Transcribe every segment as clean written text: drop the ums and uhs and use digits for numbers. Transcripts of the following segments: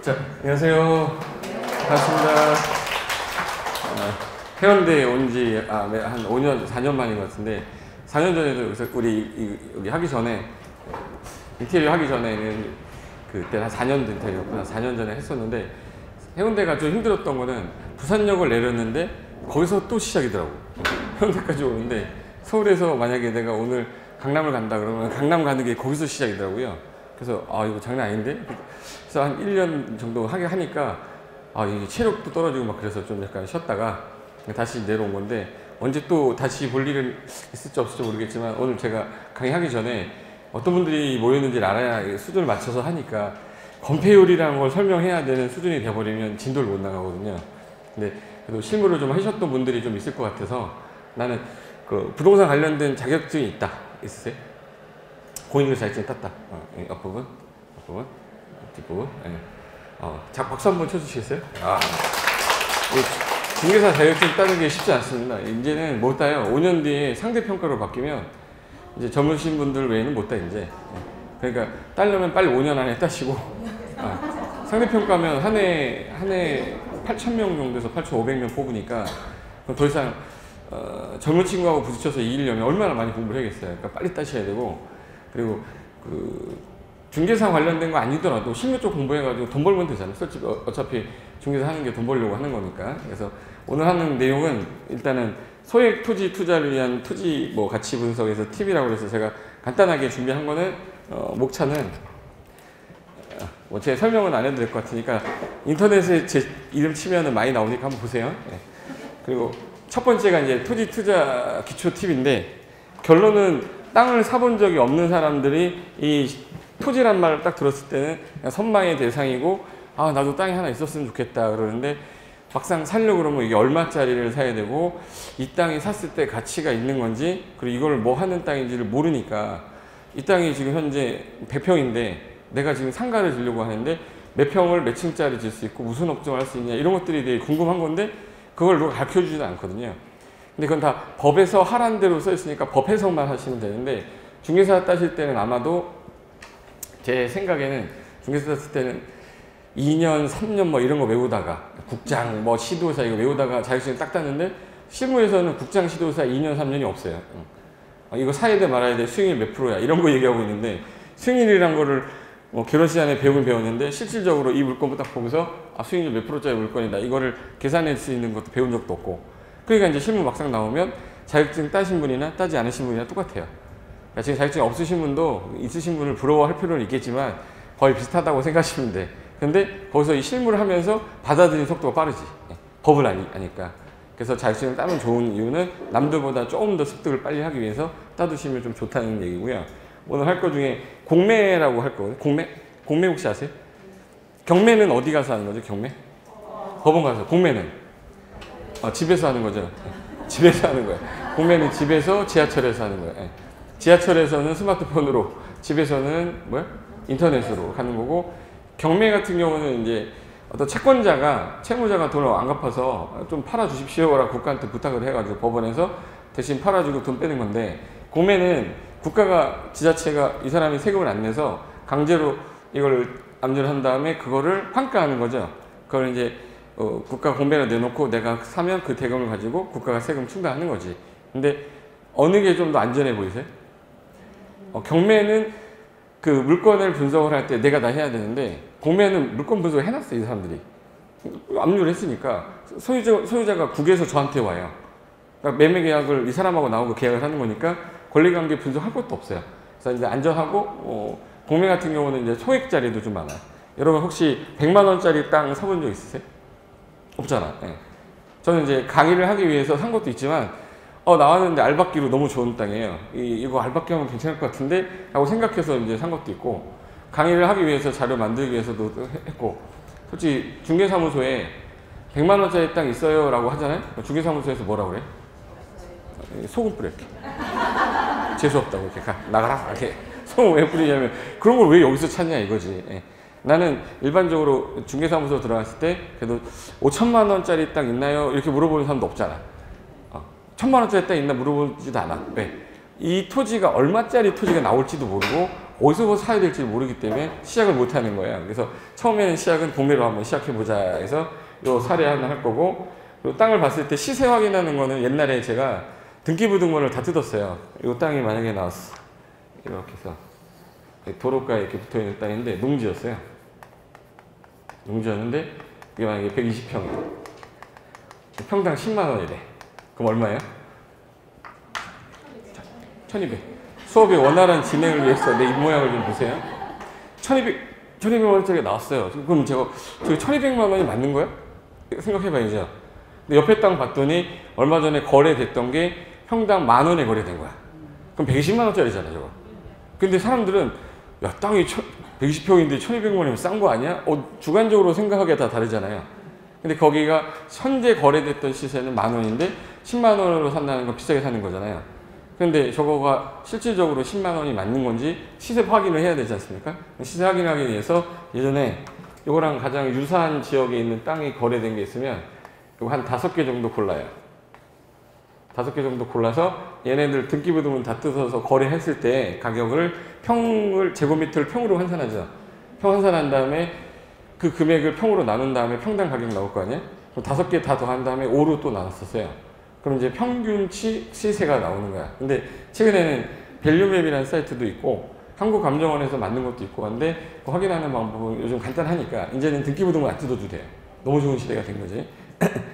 자, 안녕하세요. 반갑습니다. 해운대에 온 지 한 5년, 4년 만인 것 같은데, 4년 전에도 우리 여기 하기 전에, 인테리어 하기 전에는 그때 한 4년 된 인테리어였구나. 4년 전에 했었는데, 해운대가 좀 힘들었던 거는 부산역을 내렸는데, 거기서 또 시작이더라고. 해운대까지 오는데, 서울에서 만약에 내가 오늘 강남을 간다 그러면 강남 가는 게 거기서 시작이더라고요. 그래서 이거 장난 아닌데? 그래서 한 1년 정도 하니까 이게 체력도 떨어지고 막 그래서 좀 약간 쉬었다가 다시 내려온 건데, 언제 또 다시 볼 일은 있을지 없을지 모르겠지만, 오늘 제가 강의하기 전에 어떤 분들이 모였는지를 알아야 수준을 맞춰서 하니까 건폐율이라는 걸 설명해야 되는 수준이 돼버리면 진도를 못 나가거든요. 근데 그래도 실무를 좀 하셨던 분들이 좀 있을 것 같아서, 나는 그 부동산 관련된 자격증이 있다. 있으세요? 공인중개사 자격증 땄다. 앞부분, 뒷부분. 네. 박수 한번 쳐주시겠어요? 중개사 자격증 따는 게 쉽지 않습니다. 이제는 못 따요. 5년 뒤에 상대평가로 바뀌면 이제 젊으신 분들 외에는 못 따, 이제. 그러니까 따려면 빨리 5년 안에 따시고, 상대평가면 한 해 8,000명 정도에서 8,500명 뽑으니까, 더 이상 젊은 친구하고 부딪혀서 이기려면 얼마나 많이 공부를 해야겠어요. 그러니까 빨리 따셔야 되고, 그리고 중개사 관련된 거 아니더라도 실무 쪽 공부해가지고 돈 벌면 되잖아요. 솔직히 어차피 중개사 하는 게 돈 벌려고 하는 거니까. 그래서 오늘 하는 내용은 일단은 소액 토지 투자를 위한 토지 가치 분석에서 팁이라고 해서 제가 간단하게 준비한 거는, 목차는 제 설명은 안 해도 될 것 같으니까 인터넷에 제 이름 치면은 많이 나오니까 한번 보세요. 네. 그리고 첫 번째가 이제 토지 투자 기초 팁인데, 결론은 땅을 사본 적이 없는 사람들이 이 토지란 말을 딱 들었을 때는 그냥 선망의 대상이고, 나도 땅이 하나 있었으면 좋겠다 그러는데, 막상 살려고 그러면 이게 얼마짜리를 사야 되고, 이 땅이 샀을 때 가치가 있는 건지, 그리고 이걸 뭐 하는 땅인지를 모르니까, 이 땅이 지금 현재 100평인데 내가 지금 상가를 지려고 하는데 몇 평을 몇 층짜리 질 수 있고 무슨 업종을 할 수 있냐, 이런 것들이 되게 궁금한 건데 그걸 누가 가르쳐 주지는 않거든요. 근데 그건 다 법에서 하라는 대로 써 있으니까 법 해석만 하시면 되는데, 중개사 따실 때는 아마도 제 생각에는 중개사 따실 때는 2년, 3년 이런 거 외우다가, 국장, 시도사 이거 외우다가 자격증 딱 땄는데, 실무에서는 국장, 시도사 2년, 3년이 없어요. 이거 사야 돼 말아야 돼, 수익률 몇 프로야, 이런 거 얘기하고 있는데, 수익률이란 거를 결혼식 안에 배우긴 배웠는데 실질적으로 이 물건을 딱 보면서 수익률 몇 프로짜리 물건이다, 이거를 계산할 수 있는 것도 배운 적도 없고. 그러니까 이제 실무 막상 나오면 자격증 따신 분이나 따지 않으신 분이나 똑같아요. 그러니까 지금 자격증 없으신 분도 있으신 분을 부러워할 필요는 있겠지만 거의 비슷하다고 생각하시면 돼. 근데 거기서 이 실무를 하면서 받아들이는 속도가 빠르지. 법을 아니까. 그래서 자격증을 따면 좋은 이유는 남들보다 조금 더 습득을 빨리 하기 위해서 따두시면 좀 좋다는 얘기고요. 오늘 할 거 중에 공매라고 할 거거든요. 공매 혹시 아세요? 경매는 어디 가서 하는 거죠? 경매? 법원 가서. 공매는 집에서 하는 거죠. 집에서 하는 거예요. 공매는 집에서, 지하철에서 하는 거예요. 지하철에서는 스마트폰으로, 집에서는 인터넷으로 하는 거고, 경매 같은 경우는 이제 어떤 채무자가 돈을 안 갚아서 좀 팔아 주십시오라고 국가한테 부탁을 해가지고 법원에서 대신 팔아주고 돈 빼는 건데, 공매는 국가가, 지자체가 이 사람이 세금을 안 내서 강제로 이걸 압류를 한 다음에 그거를 환가하는 거죠. 그걸 이제 국가 공매를 내놓고 내가 사면 그 대금을 가지고 국가가 세금 충당하는 거지. 근데 어느 게 좀 더 안전해 보이세요? 경매는 그 물건을 분석을 할 때 내가 다 해야 되는데, 공매는 물건 분석을 해놨어요, 이 사람들이. 압류를 했으니까 소유자가 국에서 저한테 와요. 그러니까 매매 계약을 이 사람하고 나하고 계약을 하는 거니까 권리관계 분석할 것도 없어요. 그래서 이제 안전하고, 공매 같은 경우는 이제 소액짜리도 좀 많아요. 여러분 혹시 100만 원짜리 땅 사본 적 있으세요? 없잖아. 네. 저는 이제 강의를 하기 위해서 산 것도 있지만, 나왔는데 알박기로 너무 좋은 땅이에요. 이거 알박기 하면 괜찮을 것 같은데? 라고 생각해서 이제 산 것도 있고, 강의를 하기 위해서 자료 만들기 위해서도 했고, 솔직히 중개사무소에 100만 원짜리 땅 있어요 라고 하잖아요? 중개사무소에서 뭐라고 그래? 소금 뿌려, 이렇게. 재수없다고, 이렇게 나가라, 이렇게. 소금 왜 뿌리냐면, 그런 걸 왜 여기서 찾냐 이거지. 나는 일반적으로 중개사무소 들어갔을 때 그래도 5천만 원짜리 땅 있나요? 이렇게 물어보는 사람도 없잖아. 1,000만 원짜리 땅 있나 물어보지도 않아. 왜? 이 토지가 얼마짜리 토지가 나올지도 모르고 어디서 사야 될지 모르기 때문에 시작을 못 하는 거예요. 그래서 처음에는 시작은 동매로 한번 시작해보자 해서 요 사례 하나 할 거고, 요 땅을 봤을 때 시세 확인하는 거는 옛날에 제가 등기부등본을 다 뜯었어요. 요 땅이 만약에 나왔어. 이렇게 해서 도로가에 이렇게 붙어있는 땅인데 농지였어요. 농지였는데 이게 만약에 120평이래. 평당 10만 원이래. 그럼 얼마예요? 1200. 수업의 원활한 진행을 위해서 내 입모양을 좀 보세요. 1200만 원짜리가 나왔어요. 그럼 제가 저기 1200만 원이 맞는 거야? 생각해봐야죠. 근데 옆에 땅 봤더니 얼마 전에 거래됐던 게 평당 10,000원에 거래된 거야. 그럼 120만 원짜리잖아, 저거. 근데 사람들은 야, 땅이 120평인데 1200만 원이면 싼 거 아니야? 주관적으로 생각하기가 다 다르잖아요. 근데 거기가 현재 거래됐던 시세는 10,000원인데 10만 원으로 산다는 건 비싸게 사는 거잖아요. 근데 저거가 실질적으로 10만 원이 맞는 건지 시세 확인을 해야 되지 않습니까? 시세 확인하기 위해서 예전에 이거랑 가장 유사한 지역에 있는 땅이 거래된 게 있으면 이거 한 5개 정도 골라요. 5개 정도 골라서 얘네들 등기부등본 다 뜯어서 거래했을 때 가격을 제곱미터를 평으로 환산하죠. 평 환산한 다음에 그 금액을 평으로 나눈 다음에 평당 가격 나올 거 아니에요? 그럼 5개 다 더한 다음에 5로 또 나눴었어요. 그럼 이제 평균치 시세가 나오는 거야. 근데 최근에는 밸류맵이라는 사이트도 있고 한국감정원에서 만든 것도 있고 한데 그 확인하는 방법은 요즘 간단하니까 이제는 등기부등본 안 뜯어도 돼요. 너무 좋은 시대가 된 거지.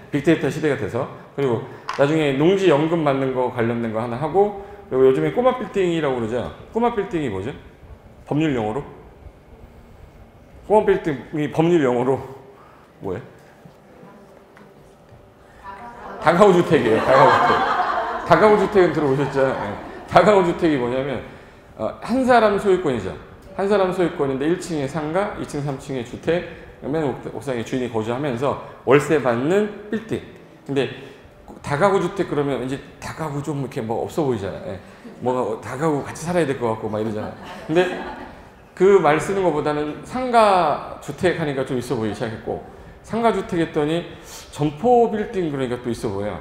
빅데이터 시대가 돼서. 그리고 나중에 농지 연금 받는 거 관련된 거 하나 하고, 그리고 요즘에 꼬마 빌딩이라고 그러죠. 꼬마 빌딩이 뭐죠? 법률 용어로? 꼬마 빌딩이 법률 용어로 뭐예요? 다가구 주택이에요. 다가구 주택. 다가구 주택은 들어보셨죠? 네. 다가구 주택이 뭐냐면 한 사람 소유권이죠. 한 사람 소유권인데 1층에 상가, 2층, 3층에 주택, 맨 옥상에 주인이 거주하면서 월세 받는 빌딩. 근데 다가구 주택 그러면 이제 다가구 좀 이렇게 뭐 없어 보이잖아요. 예. 뭐 다가구 같이 살아야 될 것 같고 막 이러잖아요. 근데 그 말 쓰는 것보다는 상가 주택 하니까 좀 있어 보이기 시작했고, 상가 주택 했더니 점포 빌딩 그러니까 또 있어 보여요.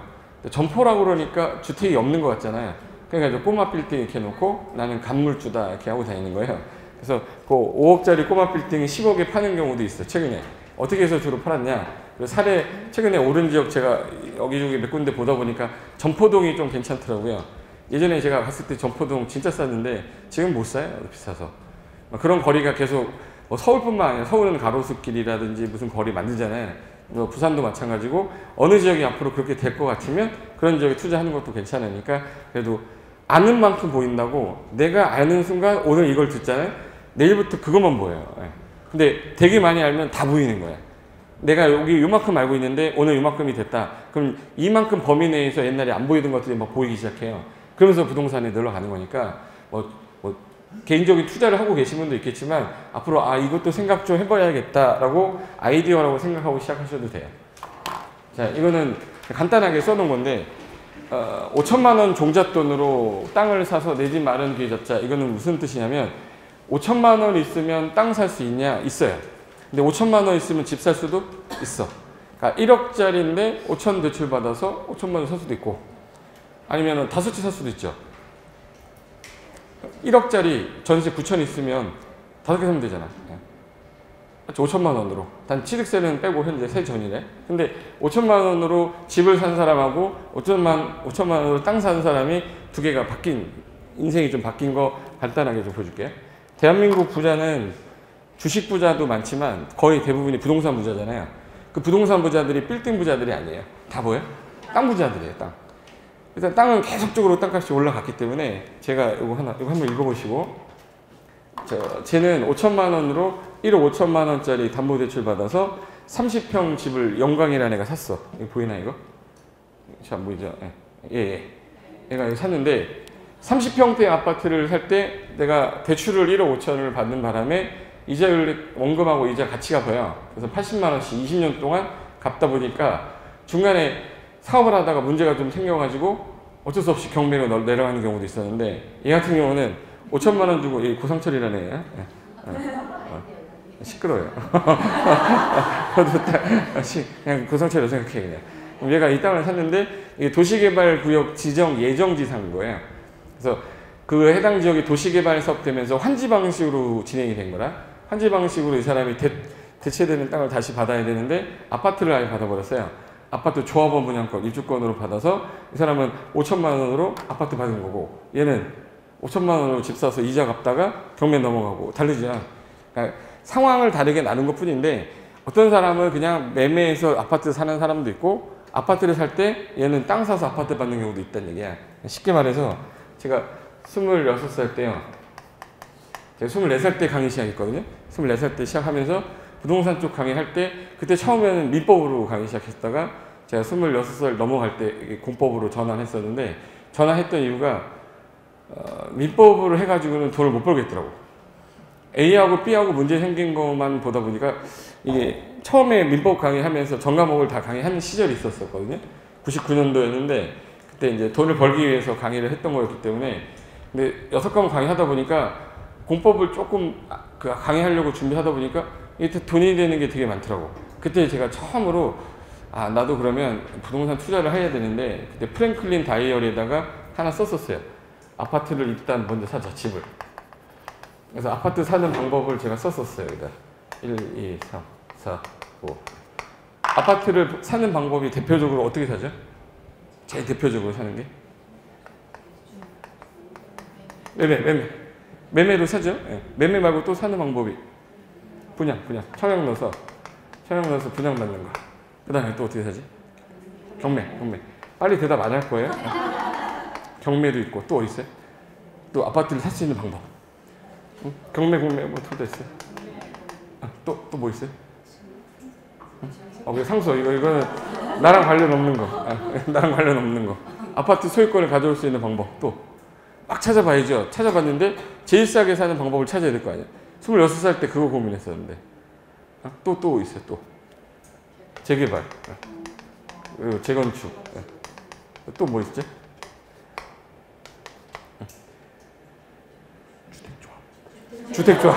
점포라고 그러니까 주택이 없는 것 같잖아요. 그러니까 꼬마 빌딩 이렇게 놓고 나는 간물주다 이렇게 하고 다니는 거예요. 그래서 그 5억짜리 꼬마 빌딩이 10억에 파는 경우도 있어요. 최근에. 어떻게 해서 주로 팔았냐. 사례 최근에 오른 지역 제가 여기저기 몇 군데 보다 보니까 점포동이 좀 괜찮더라고요. 예전에 제가 갔을 때 점포동 진짜 쌌는데 지금 못 사요. 비싸서. 그런 거리가 계속 서울뿐만 아니라 서울은 가로수길이라든지 무슨 거리 만들잖아요. 부산도 마찬가지고 어느 지역이 앞으로 그렇게 될 것 같으면 그런 지역에 투자하는 것도 괜찮으니까 그래도 아는 만큼 보인다고 내가 아는 순간 오늘 이걸 듣잖아요. 내일부터 그것만 보여요. 근데 되게 많이 알면 다 보이는 거야. 내가 여기 요만큼 알고 있는데 오늘 요만큼이 됐다. 그럼 이만큼 범위 내에서 옛날에 안 보이던 것들이 막 보이기 시작해요. 그러면서 부동산에 늘어가는 거니까 개인적인 투자를 하고 계신 분도 있겠지만 앞으로 이것도 생각 좀 해봐야겠다라고 아이디어라고 생각하고 시작하셔도 돼요. 자, 이거는 간단하게 써놓은 건데 5천만 원 종잣돈으로 땅을 사서 내 집 마련 기회 잡자. 이거는 무슨 뜻이냐면 5천만 원 있으면 땅 살 수 있냐? 있어요. 근데 5천만 원 있으면 집 살 수도 있어. 그러니까 1억짜리인데 5천 대출 받아서 5천만 원 살 수도 있고 아니면 5채 살 수도 있죠. 1억짜리 전세 9천 있으면 5개 사면 되잖아. 5천만 원으로. 단 취득세는 빼고 현재 세 전이래. 근데 5천만 원으로 집을 산 사람하고 5천만 원으로 땅 산 사람이 두 개가 인생이 좀 바뀐 거 간단하게 좀 보여줄게요. 대한민국 부자는 주식 부자도 많지만 거의 대부분이 부동산 부자잖아요. 그 부동산 부자들이 빌딩 부자들이 아니에요. 다 뭐예요? 땅 부자들이에요, 땅. 일단 땅은 계속적으로 땅값이 올라갔기 때문에 제가 이거 한번 읽어보시고, 쟤는 5천만 원으로 1억 5천만 원짜리 담보대출 받아서 30평 집을 영광이라는 애가 샀어. 이거 보이나 이거? 잘 안 보이죠? 예. 얘가 이거 샀는데 30평대 아파트를 살 때 내가 대출을 1억 5천을 받는 바람에 이자율 원금하고 이자 같이 갚아요. 그래서 80만 원씩 20년 동안 갚다 보니까 중간에 사업을 하다가 문제가 좀 생겨가지고 어쩔 수 없이 경매로 내려가는 경우도 있었는데 얘 같은 경우는 5천만 원 주고 고상철이라는 애야. 시끄러워요. 그냥 고상철이라고 생각해 그냥. 얘가 이 땅을 샀는데 이게 도시개발구역 지정 예정지상인 거예요. 그래서 그 해당 지역이 도시개발 사업 되면서 환지 방식으로 진행이 된 거라. 환지 방식으로 이 사람이 대체되는 땅을 다시 받아야 되는데 아파트를 아예 받아버렸어요. 아파트 조합원 분양권, 입주권으로 받아서 이 사람은 5천만 원으로 아파트 받은 거고 얘는 5천만 원으로 집 사서 이자 갚다가 경매 넘어가고 다르죠. 그러니까 상황을 다르게 나눈 것 뿐인데 어떤 사람은 그냥 매매해서 아파트 사는 사람도 있고 아파트를 살 때 얘는 땅 사서 아파트 받는 경우도 있다는 얘기야. 쉽게 말해서 제가 26살 때요. 제가 24살 때 강의 시작했거든요. 24살 때 시작하면서 부동산 쪽 강의할 때 그때 처음에는 민법으로 강의 시작했다가 제가 26살 넘어갈 때 공법으로 전환했었는데 전환했던 이유가 민법으로 해가지고는 돈을 못 벌겠더라고. A하고 B하고 문제 생긴 것만 보다 보니까 이게 처음에 민법 강의하면서 전 과목을 다 강의하는 시절이 있었거든요. 99년도였는데 그때 이제 돈을 벌기 위해서 강의를 했던 거였기 때문에 근데 6과목 강의하다 보니까 공법을 조금 강의하려고 준비하다 보니까 이게 돈이 되는 게 되게 많더라고. 그때 제가 처음으로 나도 그러면 부동산 투자를 해야 되는데 그때 프랭클린 다이어리에다가 하나 썼었어요. 아파트를 일단 먼저 사자, 집을. 그래서 아파트 사는 방법을 제가 썼었어요. 여기다 1, 2, 3, 4, 5. 아파트를 사는 방법이 대표적으로 어떻게 사죠? 제일 대표적으로 사는 게? 매매로 사죠? 네. 매매 말고 또 사는 방법이 분양. 청약 넣어서 분양 받는 거. 그 다음에 또 어떻게 사지? 경매. 빨리 대답 안 할 거예요? 경매도 있고 또 어디 있어요? 또 아파트를 살 수 있는 방법. 응? 경매 뭐 둘 다 있어요. 또 뭐 있어요? 상수 이거는 나랑 관련 없는 거. 나랑 관련 없는 거. 아파트 소유권을 가져올 수 있는 방법 또 막 찾아봐야죠. 찾아봤는데 제일 싸게 사는 방법을 찾아야 될 거 아니에요. 26살 때 그거 고민했었는데 또 있어요. 또 재개발, 그리고 재건축. 또 뭐 있지? 주택조합.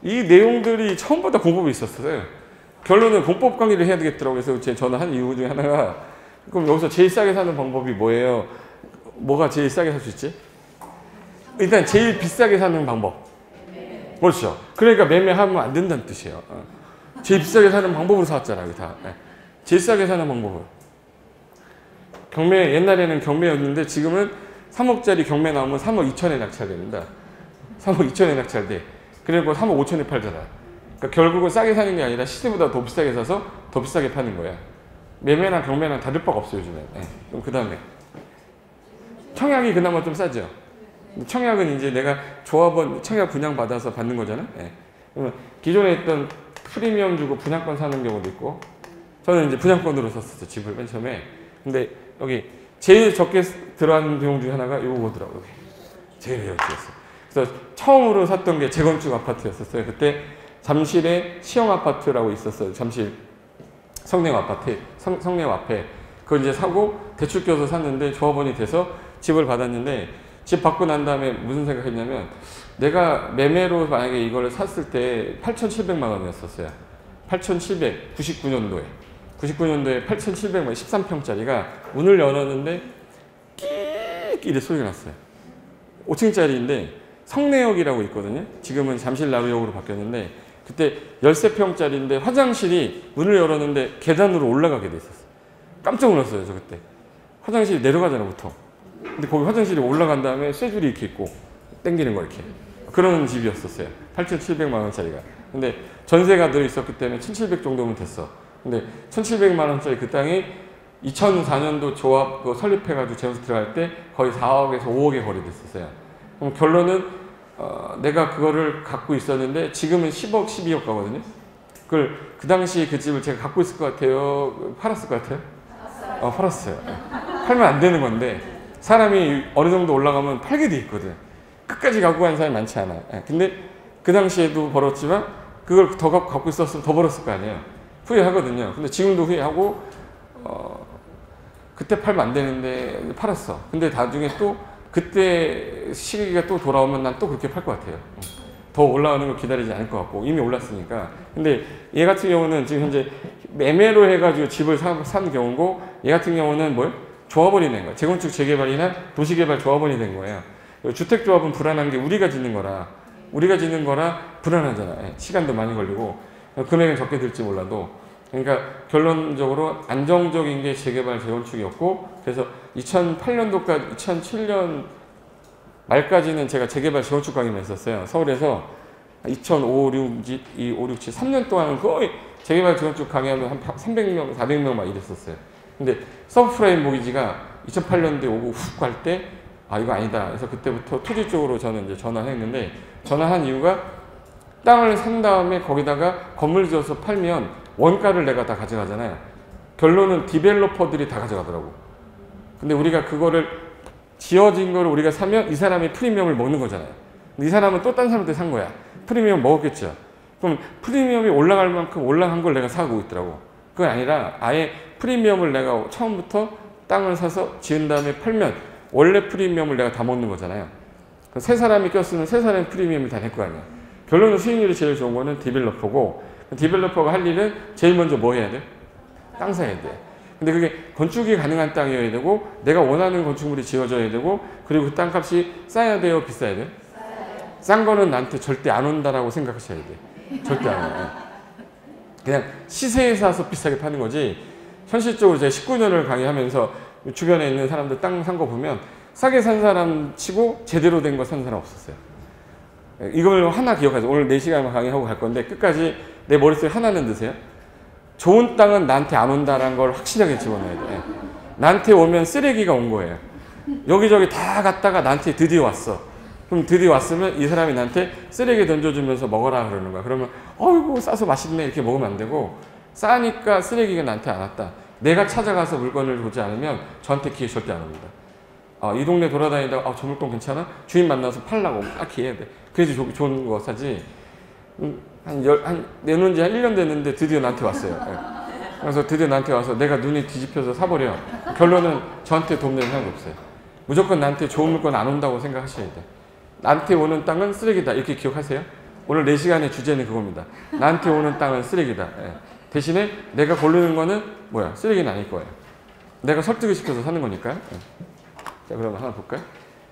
이 내용들이 처음부터 공법이 있었어요. 결론은 공법 강의를 해야 되겠더라고요. 그래서 제 전화한 이유 중에 하나가 그럼 여기서 제일 싸게 사는 방법이 뭐예요? 뭐가 제일 싸게 살 수 있지? 일단 제일 비싸게 사는 방법. 그렇죠. 그러니까 매매하면 안 된다는 뜻이에요. 제일 비싸게 사는 방법으로 사왔잖아요. 다. 제일 싸게 사는 방법은. 경매, 옛날에는 경매였는데 지금은 3억짜리 경매 나오면 3억 2천에 낙찰됩니다. 3억 2천에 낙찰돼. 그리고 3억 5천에 팔잖아. 그러니까 결국은 싸게 사는 게 아니라 시세보다 더 비싸게 사서 더 비싸게 파는 거야. 매매랑 경매랑 다를 바가 없어요, 요즘에. 그럼 그 다음에 청약이 그나마 좀 싸죠. 청약은 이제 내가 조합원 청약 분양 받아서 받는 거잖아. 그러면 기존에 있던 프리미엄 주고 분양권 사는 경우도 있고, 저는 이제 분양권으로 샀었어요, 집을 맨 처음에. 근데 여기 제일 적게 들어가는 비용 중에 하나가 요거더라고요. 제일 적게였어요. 그래서 처음으로 샀던 게 재건축 아파트였었어요. 그때 잠실에 시형 아파트라고 있었어요. 잠실 성내역 아파트, 성내역 앞에. 그걸 이제 사고 대출 껴서 샀는데 조합원이 돼서 집을 받았는데 집 받고 난 다음에 무슨 생각했냐면 내가 매매로 만약에 이걸 샀을 때 8,700만 원이었었어요. 8,799년도에 8,700만 원, 13평짜리가 문을 열었는데 끼끼 소리가 났어요. 5층짜리인데 성내역이라고 있거든요. 지금은 잠실 나루역으로 바뀌었는데 그때 13평짜리인데 화장실이 문을 열었는데 계단으로 올라가게 돼 있었어요. 깜짝 놀랐어요, 저 그때. 화장실이 내려가잖아, 보통. 근데 거기 화장실이 올라간 다음에 쇠줄이 이렇게 있고 땡기는 거 이렇게. 그런 집이었었어요. 8,700만 원짜리가. 근데 전세가 들어있었기 때문에 1,700 정도면 됐어. 근데 1,700만 원짜리 그 땅이 2004년도 조합 설립해가지고 재건축 들어갈 때 거의 4억에서 5억에 거래됐었어요. 그럼 결론은 내가 그거를 갖고 있었는데 지금은 10억, 12억 가거든요. 그걸 그 당시 그 집을 제가 갖고 있을 것 같아요? 팔았을 것 같아요? 팔았어요. 팔면 안 되는 건데 사람이 어느 정도 올라가면 팔게 돼 있거든. 끝까지 갖고 간 사람이 많지 않아. 근데 그 당시에도 벌었지만 그걸 더 갖고 있었으면 더 벌었을 거 아니에요. 후회하거든요. 근데 지금도 후회하고 그때 팔면 안 되는데 팔았어. 근데 나중에 또 그때 시기가 또 돌아오면 난 또 그렇게 팔 것 같아요. 더 올라가는 걸 기다리지 않을 것 같고 이미 올랐으니까. 근데 얘 같은 경우는 지금 현재 매매로 해가지고 집을 산 경우고 얘 같은 경우는 뭐예요? 조합원이 된 거야. 재건축 재개발이나 도시개발 조합원이 된 거예요. 주택조합은 불안한 게 우리가 짓는 거라 불안하잖아. 시간도 많이 걸리고 금액은 적게 들지 몰라도. 그러니까 결론적으로 안정적인 게 재개발 재건축이었고, 그래서 2008년도까지 2007년 말까지는 제가 재개발 재건축 강의만 했었어요. 서울에서 2005, 6, 7, 3년 동안은 거의 재개발 재건축 강의하면 한 300명, 400명 막 이랬었어요. 근데 서브프라임 모기지가 2008년도에 오고 훅 갈 때 이거 아니다. 그래서 그때부터 토지 쪽으로 저는 이제 전환했는데, 전환한 이유가 땅을 산 다음에 거기다가 건물 지어서 팔면 원가를 내가 다 가져가잖아요. 결론은 디벨로퍼들이 다 가져가더라고. 근데 우리가 그거를 지어진 거를 우리가 사면 이 사람이 프리미엄을 먹는 거잖아요. 근데 이 사람은 또 딴 사람한테 산 거야. 프리미엄 먹었겠죠. 그럼 프리미엄이 올라갈 만큼 올라간 걸 내가 사고 있더라고. 그건 아니라 아예 프리미엄을 내가 처음부터 땅을 사서 지은 다음에 팔면 원래 프리미엄을 내가 다 먹는 거잖아요. 세 사람이 꼈으면 세 사람이 프리미엄을 다 낼 거 아니야. 결론은 수익률이 제일 좋은 거는 디벨로퍼고, 디벨로퍼가 할 일은 제일 먼저 뭐 해야 돼? 땅 사야 돼. 근데 그게 건축이 가능한 땅이어야 되고, 내가 원하는 건축물이 지어져야 되고, 그리고 그 땅값이 싸야 돼요, 비싸야 돼? 싼 거는 나한테 절대 안 온다라고 생각하셔야 돼. 절대 안 와요. 그냥 시세에 사서 비싸게 파는 거지. 현실적으로 제가 19년을 강의하면서 주변에 있는 사람들 땅 산 거 보면 싸게 산 사람 치고 제대로 된 거 산 사람 없었어요. 이걸 하나 기억하세요. 오늘 4시간 강의하고 갈 건데 끝까지 내 머릿속에 하나는 드세요. 좋은 땅은 나한테 안 온다는 걸 확실하게 집어넣어야 돼. 나한테 오면 쓰레기가 온 거예요. 여기저기 다 갔다가 나한테 드디어 왔어. 그럼 드디어 왔으면 이 사람이 나한테 쓰레기 던져주면서 먹어라 그러는 거야. 그러면 어이구 싸서 맛있네 이렇게 먹으면 안 되고, 싸니까 쓰레기가 나한테 안 왔다. 내가 찾아가서 물건을 보지 않으면 저한테 기회 절대 안 옵니다. 이 동네 돌아다니다가 저 물건 괜찮아? 주인 만나서 팔라고 딱 기회해야 돼. 그래야지 좋은 거 사지. 내놓은 지 한 1년 됐는데 드디어 나한테 왔어요. 그래서 드디어 나한테 와서 내가 눈이 뒤집혀서 사버려. 결론은 저한테 돈 내는 사람도 없어요. 무조건 나한테 좋은 물건 안 온다고 생각하셔야 돼. 나한테 오는 땅은 쓰레기다. 이렇게 기억하세요. 오늘 4시간의 주제는 그겁니다. 나한테 오는 땅은 쓰레기다. 대신에 내가 고르는 거는 뭐야? 쓰레기는 아닐 거예요. 내가 설득을 시켜서 사는 거니까. 자, 그러면 하나 볼까요?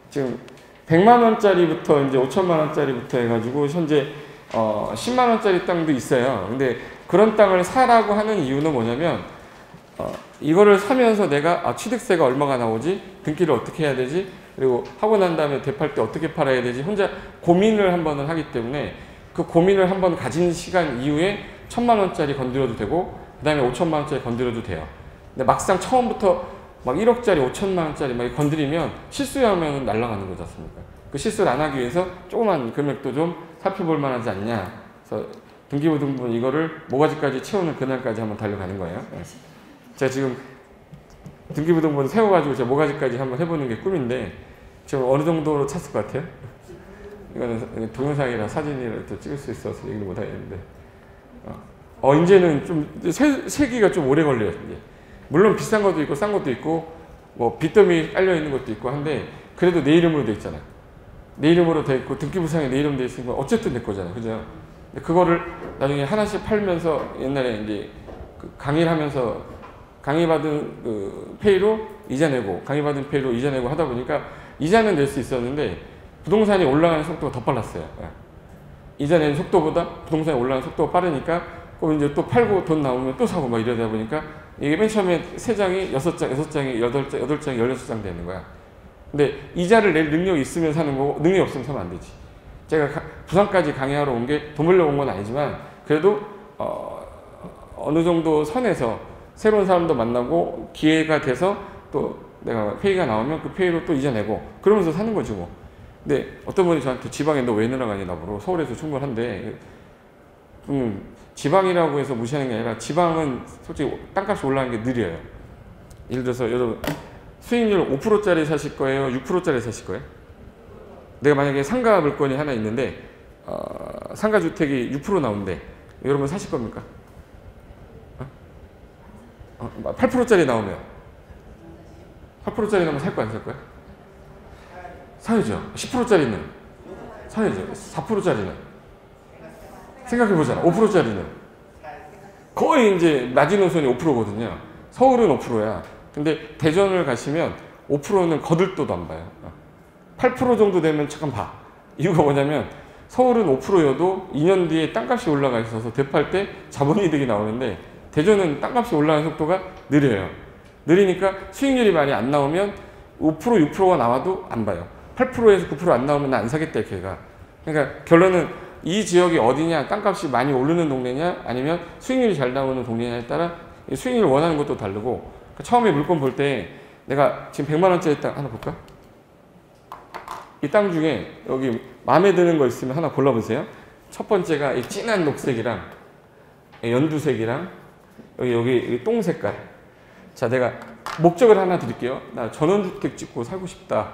지금 100만 원짜리부터 이제 5천만 원짜리부터 해가지고 현재 10만 원짜리 땅도 있어요. 근데 그런 땅을 사라고 하는 이유는 뭐냐면 이거를 사면서 내가 취득세가 얼마가 나오지? 등기를 어떻게 해야 되지? 그리고 하고 난 다음에 되팔 때 어떻게 팔아야 되지? 혼자 고민을 한 번은 하기 때문에 그 고민을 한 번 가진 시간 이후에 1000만 원짜리 건드려도 되고 그 다음에 5천만 원짜리 건드려도 돼요. 근데 막상 처음부터 막 1억짜리 5천만 원짜리 막 건드리면 실수하면 날아가는 거지 않습니까? 그 실수를 안 하기 위해서 조그만 금액도 좀 살펴볼 만하지 않냐. 그래서 등기부등본 이거를 모가지까지 채우는 그날까지 한번 달려가는 거예요. 제가 지금 등기부등본 세워가지고 제가 모가지까지 한번 해보는 게 꿈인데 지금 어느 정도로 찼을 것 같아요? 이거는 동영상이나 사진이라 또 찍을 수 있어서 얘기를 못 하겠는데 이제는 좀 세기가 좀 오래 걸려요. 이제. 물론 비싼 것도 있고 싼 것도 있고 뭐 빚더미 깔려 있는 것도 있고 한데 그래도 내 이름으로 돼 있잖아요. 내 이름으로 돼 있고 등기부상에 내 이름 돼 있으니까 어쨌든 내 거잖아요. 그죠? 그거를 나중에 하나씩 팔면서 옛날에 이제 그 강의를 하면서 강의받은 그 페이로 이자 내고 강의받은 페이로 이자 내고 하다 보니까 이자는 낼 수 있었는데 부동산이 올라가는 속도가 더 빨랐어요. 이자 내는 속도보다 부동산이 올라가는 속도가 빠르니까 꼭 이제 또 팔고 돈 나오면 또 사고 막 이러다 보니까 이게 맨 처음에 3장이 6장, 6장이 8장, 8장이 16장 되는 거야. 근데 이자를 낼 능력이 있으면 사는 거고 능력이 없으면 사면 안 되지. 제가 부산까지 강의하러 온 게 돈 벌려고 온 건 아니지만 그래도 어느 정도 선에서 새로운 사람도 만나고 기회가 돼서 또 내가 페이가 나오면 그 페이로 또 이자 내고 그러면서 사는 거지 뭐. 근데 어떤 분이 저한테 지방에 너 왜 내려가니 나보러 서울에서 충분한데 지방이라고 해서 무시하는 게 아니라 지방은 솔직히 땅값이 올라가는 게 느려요. 예를 들어서 여러분 수익률 5%짜리 사실 거예요? 6%짜리 사실 거예요? 내가 만약에 상가 물건이 하나 있는데 상가 주택이 6% 나오는데 여러분 사실 겁니까? 8%짜리 나오면 8%짜리 나오면 살 거야 안 살 거야? 사야죠. 10%짜리는 사야죠. 4%짜리는 생각해보잖아. 5%짜리는 거의 이제 마지노선이 5%거든요. 서울은 5%야. 근데 대전을 가시면 5%는 거들떠도 안 봐요. 8% 정도 되면 잠깐 봐. 이유가 뭐냐면 서울은 5%여도 2년 뒤에 땅값이 올라가 있어서 대파할 때 자본이득이 나오는데 대전은 땅값이 올라가는 속도가 느려요. 느리니까 수익률이 많이 안 나오면 5%, 6%가 나와도 안 봐요. 8%에서 9% 안 나오면 나 안 사겠다 걔가. 그러니까 결론은 이 지역이 어디냐, 땅값이 많이 오르는 동네냐 아니면 수익률이 잘 나오는 동네냐에 따라 수익률을 원하는 것도 다르고. 그러니까 처음에 물건 볼 때 내가 지금 100만 원짜리 땅 하나 볼까? 이 땅 중에 여기 마음에 드는 거 있으면 하나 골라보세요. 첫 번째가 이 진한 녹색이랑 연두색이랑 여기 똥 색깔. 자, 내가 목적을 하나 드릴게요. 나 전원주택 짓고 살고 싶다.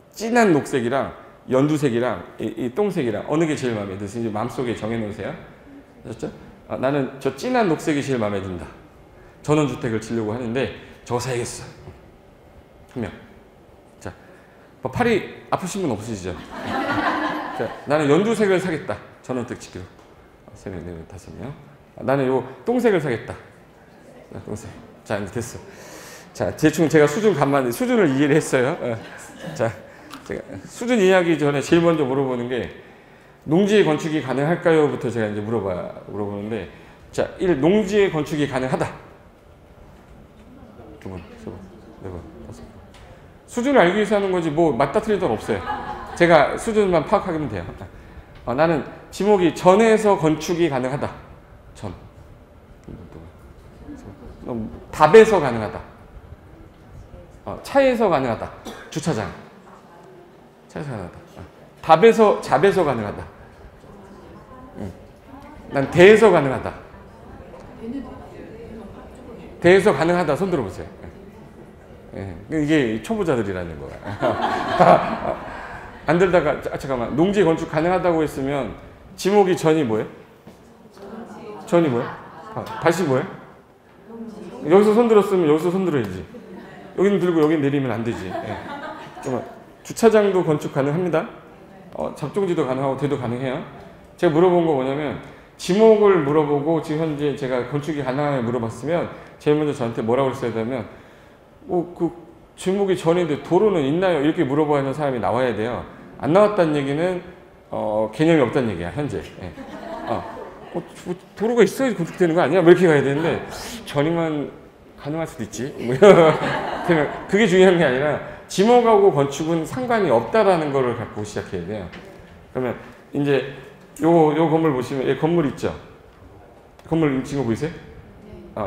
진한 녹색이랑 연두색이랑 이 똥색이랑 어느 게 제일 마음에 드세요? 마음속에 정해놓으세요. 아셨죠? 나는 저 진한 녹색이 제일 마음에 든다. 전원주택을 지려고 하는데 저거 사야겠어. 한 명. 자, 팔이 아프신 분 없으시죠? 자, 나는 연두색을 사겠다. 전원주택 짓기로. 3명, 4명, 5명. 나는 요 똥색을 사겠다. 똥색. 자, 이제 됐어. 자, 대충 제가 수준을 이해를 했어요. 자, 제가 수준 이해하기 전에 제일 먼저 물어보는 게 농지의 건축이 가능할까요? 부터 제가 이제 물어보는데, 자, 1. 농지의 건축이 가능하다. 2번, 3번, 4번, 5번. 수준을 알기 위해서 하는 거지 뭐 맞다 틀린 건 없어요. 제가 수준만 파악하면 돼요. 나는 지목이 전에서 건축이 가능하다. 전. 답에서 가능하다. 차에서 가능하다. 주차장. 차에서 가능하다. 잡에서 가능하다. 난 대에서 가능하다. 대에서 가능하다. 손 들어보세요. 이게 초보자들이라는 거야. 안 들다가 잠깐만. 농지 건축 가능하다고 했으면 지목이 전이 뭐예요? 전이 뭐예요? 다시 뭐예요? 여기서 손 들었으면 여기서 손 들어야지. 여기는 들고 여기는 내리면 안 되지. 주차장도 건축 가능합니다. 잡종지도 가능하고 대도 가능해요. 제가 물어본 거 뭐냐면 지목을 물어보고 지금 현재 제가 건축이 가능하냐고 물어봤으면 제일 먼저 저한테 뭐라고 했어야 되면 그 지목이 전인데 도로는 있나요? 이렇게 물어봐야 하는 사람이 나와야 돼요. 안 나왔다는 얘기는 개념이 없다는 얘기야 현재. 도로가 있어야지 건축되는 거 아니야? 뭐 이렇게 가야 되는데 전이만 가능할 수도 있지. 그게 중요한 게 아니라 지목하고 건축은 상관이 없다라는 거를 갖고 시작해야 돼요. 그러면 이제 요 건물 보시면 이 건물 있죠? 건물 지금 보이세요?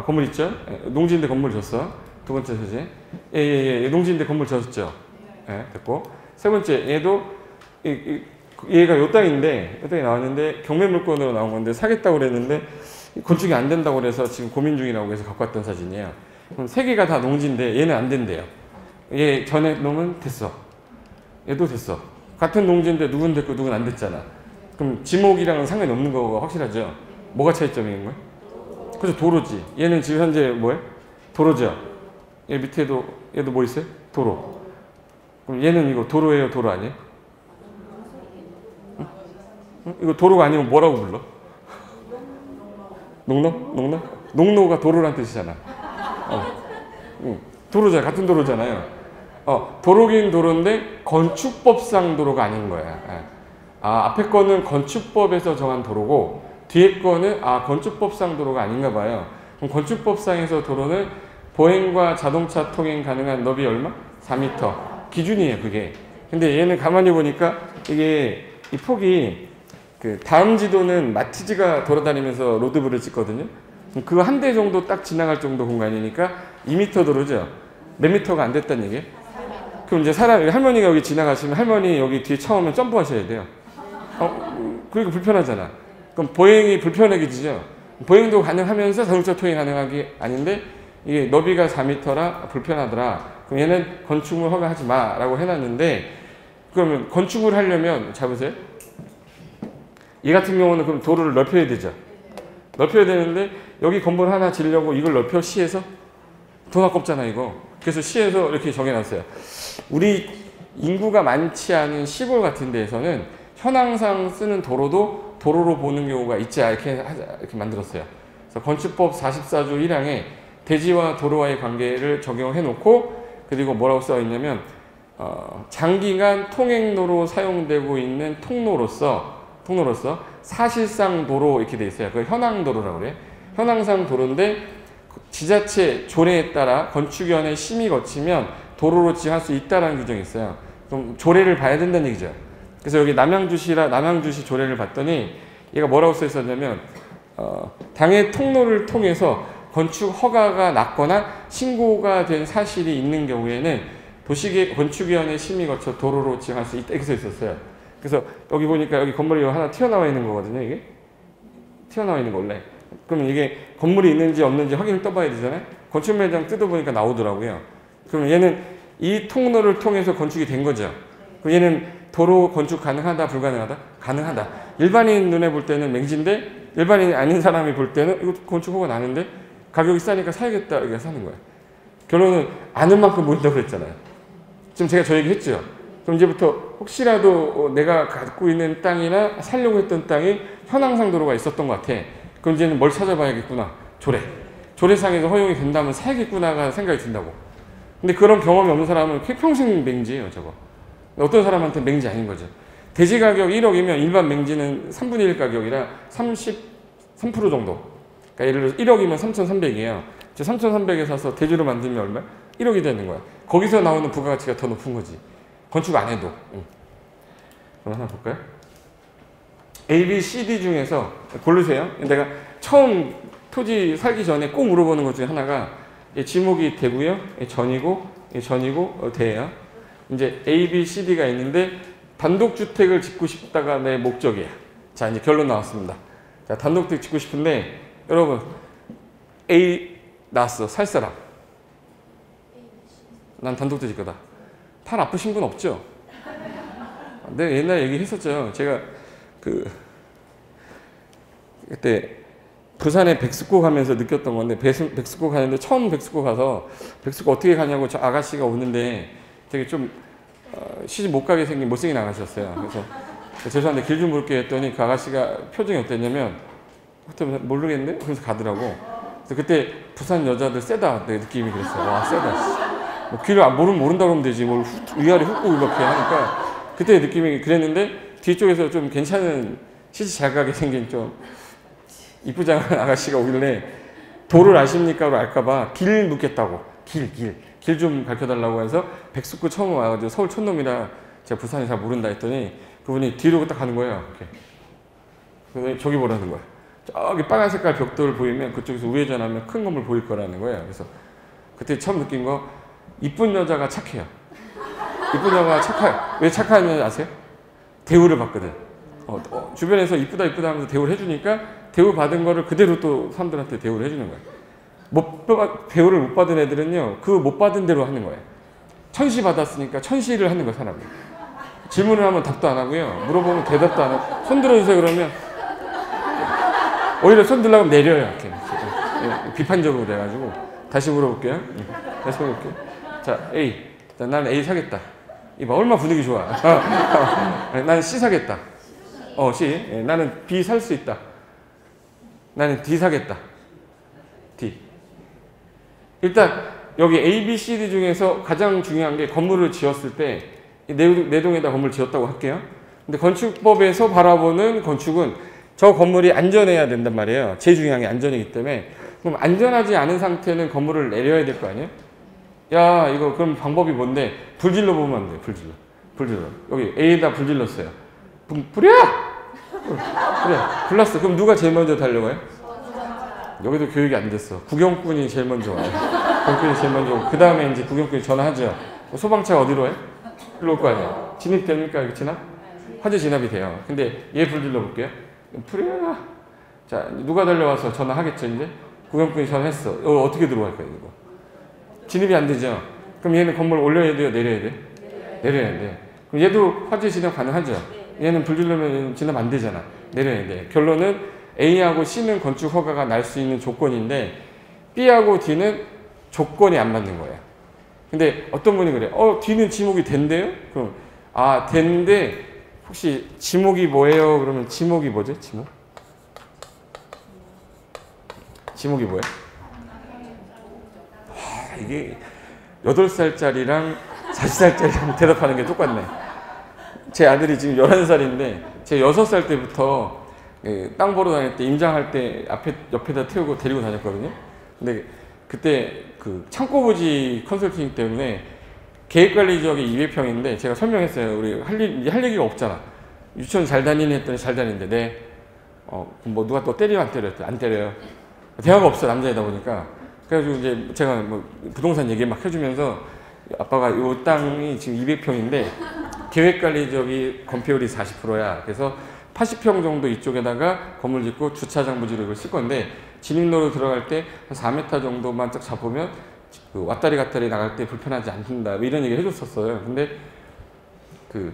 건물 있죠? 농지인데 건물 졌어. 두 번째 소재. 예, 농지인데 건물 졌죠? 예, 됐고. 세 번째, 얘도 얘가 요 땅인데 요 땅이 나왔는데 경매 물건으로 나온 건데 사겠다고 그랬는데 건축이 안 된다고 그래서 지금 고민 중이라고 해서 갖고 왔던 사진이에요. 그럼 세 개가 다 농지인데 얘는 안 된대요. 얘 전에 놈은 됐어. 얘도 됐어. 같은 농지인데 누군 됐고 누군 안 됐잖아. 그럼 지목이랑은 상관이 없는 거가 확실하죠? 뭐가 차이점인 거야? 그래서 도로지. 얘는 지금 현재 뭐예요? 도로죠. 얘 밑에도 얘도 뭐 있어요? 도로. 그럼 얘는 이거 도로예요? 도로 아니에요? 응? 응? 이거 도로가 아니면 뭐라고 불러? 농로? 농로가 도로란 뜻이잖아. 도로잖아. 같은 도로잖아요. 도로긴 도로인데 건축법상 도로가 아닌 거야. 앞에 거는 건축법에서 정한 도로고 뒤에 거는 건축법상 도로가 아닌가 봐요. 그럼 건축법상에서 도로는 보행과 자동차 통행 가능한 너비 얼마? 4m. 기준이에요, 그게. 근데 얘는 가만히 보니까 이게 이 폭이 그 다음 지도는 마티즈가 돌아다니면서 로드뷰를 찍거든요. 그거 한 대 정도 딱 지나갈 정도 공간이니까 2m 도로죠. 몇 미터가 안 됐다는 얘기예요? 그럼 이제 할머니가 여기 지나가시면 할머니 여기 뒤에 차 오면 점프하셔야 돼요. 그러니까 불편하잖아. 그럼 보행이 불편해지죠. 보행도 가능하면서 자동차 통행 가능하게 아닌데 이게 너비가 4m라 불편하더라. 그럼 얘는 건축물 허가하지 마라고 해놨는데 그러면 건축을 하려면 잡으세요. 얘 같은 경우는 그럼 도로를 넓혀야 되죠. 넓혀야 되는데 여기 건물 하나 지으려고 이걸 넓혀 시에서 돈 아깝잖아 이거. 그래서 시에서 이렇게 정해놨어요. 우리 인구가 많지 않은 시골 같은 데에서는 현황상 쓰는 도로도 도로로 보는 경우가 있지 않게 이렇게 만들었어요. 그래서 건축법 44조 1항에 대지와 도로와의 관계를 적용해 놓고 그리고 뭐라고 써 있냐면 장기간 통행로로 사용되고 있는 통로로서 사실상 도로 이렇게 돼 있어요. 그걸 현황도로라고 그래. 현황상 도로인데 지자체 조례에 따라 건축위원회 심의 거치면 도로로 지정할 수 있다라는 규정이 있어요. 그럼 조례를 봐야 된다는 얘기죠. 그래서 여기 남양주시 조례를 봤더니 얘가 뭐라고 써 있었냐면 당해 통로를 통해서 건축 허가가 났거나 신고가 된 사실이 있는 경우에는 도시계 건축위원회 심의 거쳐 도로로 지정할 수 있다 이렇게 써 있었어요. 그래서 여기 보니까 여기 건물이 하나 튀어나와 있는 거거든요. 이게 튀어나와 있는 거 원래. 그러면 이게 건물이 있는지 없는지 확인을 떠봐야 되잖아요. 건축매장 뜯어보니까 나오더라고요. 그러면 얘는 이 통로를 통해서 건축이 된 거죠. 그럼 얘는 도로 건축 가능하다 불가능하다? 가능하다. 일반인 눈에 볼 때는 맹지인데 일반인이 아닌 사람이 볼 때는 이거 건축 허가 나는데 가격이 싸니까 사야겠다 이렇게 사는 거예요. 결론은 아는 만큼 모인다고 그랬잖아요. 지금 제가 저 얘기 했죠. 그럼 이제부터 혹시라도 내가 갖고 있는 땅이나 살려고 했던 땅이 현황상 도로가 있었던 것 같아. 그럼 이제는 뭘 찾아봐야겠구나. 조례상에서 허용이 된다면 사야겠구나가 생각이 든다고. 근데 그런 경험이 없는 사람은 평생 맹지예요, 저거. 어떤 사람한테 맹지 아닌 거죠. 대지 가격 1억이면 일반 맹지는 3분의 1 가격이라 33% 정도. 그러니까 예를 들어서 1억이면 3,300이에요. 3,300에 사서 대지로 만들면 얼마? 1억이 되는 거야. 거기서 나오는 부가가치가 더 높은 거지. 건축 안 해도. 그럼 하나 볼까요? A, B, C, D 중에서 고르세요. 내가 처음 토지 살기 전에 꼭 물어보는 것 중에 하나가 지목이 되고요. 전이고 대예요. 이제 A, B, C, D가 있는데 단독주택을 짓고 싶다가 내 목적이야. 자, 이제 결론 나왔습니다. 자, 단독주택 짓고 싶은데 여러분 A 나왔어. 살 사람. 난 단독주택 짓 거다. 팔 아프신 분 없죠? 내가 옛날에 얘기했었죠. 제가 그때 부산에 백스코 가면서 느꼈던 건데 백스코 가는데 처음 백스코 가서 백스코 어떻게 가냐고 저 아가씨가 오는데 되게 좀 시집 못 가게 생긴 못생긴 아가씨였어요. 그래서 죄송한데 길 좀 물게 했더니 그 아가씨가 표정이 어땠냐면 모르겠네? 그래서 가더라고. 그래서 그때 부산 여자들 세다 내 느낌이 그랬어요. 와 세다. 뭐 길을 모른다고 하면 되지 뭘 위아래 훅 이렇게 하니까 그때 느낌이 그랬는데 뒤쪽에서 좀 괜찮은 시집 잘 가게 생긴 좀 이쁘장한 아가씨가 오길래 도를 아십니까로 알까봐 길 묻겠다고 길 좀 가르쳐달라고 해서 백숙구 처음 와가지고 서울 촌놈이라 제가 부산에 잘 모른다 했더니 그분이 뒤로 딱 가는 거예요. 이렇게. 저기 보라는 거야. 저기 빨간 색깔 벽돌 보이면 그쪽에서 우회전하면 큰 건물 보일 거라는 거예요. 그래서 그때 처음 느낀 거 이쁜 여자가 착해요. 이쁜 여자가 착해요. 왜 착한지 아세요? 대우를 받거든. 주변에서 이쁘다 하면서 대우를 해주니까 대우 받은 거를 그대로 또 사람들한테 대우를 해주는 거예요. 대우를 못 받은 애들은요, 그 못 받은 대로 하는 거예요. 천시 받았으니까 천시를 하는 거예요, 사람이. 질문을 하면 답도 안 하고요. 물어보면 대답도 안 하고. 손 들어주세요, 그러면. 오히려 손 들려고 내려요, 이렇게. 비판적으로 돼가지고. 다시 물어볼게요. 다시 물어볼게요. 자, A. 자, 나는 A 사겠다. 이봐, 얼마나 분위기 좋아. 나는 C 사겠다. C. 나는 B 살 수 있다. 나는 D 사겠다. D. 일단 여기 A, B, C, D 중에서 가장 중요한 게 건물을 지었을 때 내 동에다 건물 지었다고 할게요. 근데 건축법에서 바라보는 건축은 저 건물이 안전해야 된단 말이에요. 제일 중요한 게 안전이기 때문에. 그럼 안전하지 않은 상태는 건물을 내려야 될 거 아니에요? 야, 이거 그럼 방법이 뭔데? 불질러 보면 안 돼. 불질러. 여기 A에다 불질렀어요. 불이야! 그래, 불났어. 그럼 누가 제일 먼저 달려가요? 여기도 교육이 안 됐어. 구경꾼이 제일 먼저 와요. 구경꾼이 제일 먼저 오고 그 다음에 이제 구경꾼이 전화하죠. 소방차가 어디로 해? 일로 올 거 아니에요. 진입됩니까? 이렇게 진압? 화재 진압이 돼요. 근데 얘 불질러 볼게요. 불이야! 자, 누가 달려와서 전화하겠죠, 이제? 구경꾼이 전화했어. 어떻게 들어갈 거야, 이거? 진입이 안 되죠. 그럼 얘는 건물 올려야 돼요? 내려야 돼? 내려야 돼. 그럼 얘도 화재 진압 가능하죠? 얘는 불 지르면 진압 안 되잖아. 내려야 돼. 결론은 A하고 C는 건축 허가가 날 수 있는 조건인데 B하고 D는 조건이 안 맞는 거예요. 근데 어떤 분이 그래. D는 지목이 된대요? 그럼 된데 혹시 지목이 뭐예요? 그러면 지목이 뭐죠? 지목이 뭐예요? 그게 8살짜리랑 40살짜리랑 대답하는 게 똑같네. 제 아들이 지금 11살인데 제 6살 때부터 땅 보러 다닐 때 임장할 때 옆에다 태우고 데리고 다녔거든요. 근데 그때 그 창고부지 컨설팅 때문에 계획관리 지역이 200평인데 제가 설명했어요. 우리 할 얘기가 없잖아. 유치원 잘 다니니 했더니 잘 다니는데 네. 뭐 누가 또 때리면 안 때려요? 안 때려요. 대화가 없어, 남자이다 보니까. 그래가지고 이제 제가 뭐 부동산 얘기 막 해주면서 아빠가 요 땅이 지금 200평인데 계획관리 지역이 건폐율이 40%야. 그래서 80평 정도 이쪽에다가 건물 짓고 주차장 부지로 이걸 쓸 건데 진입로로 들어갈 때 한 4m 정도만 딱 잡으면 그 왔다리 갔다리 나갈 때 불편하지 않는다. 뭐 이런 얘기 해줬었어요. 근데 그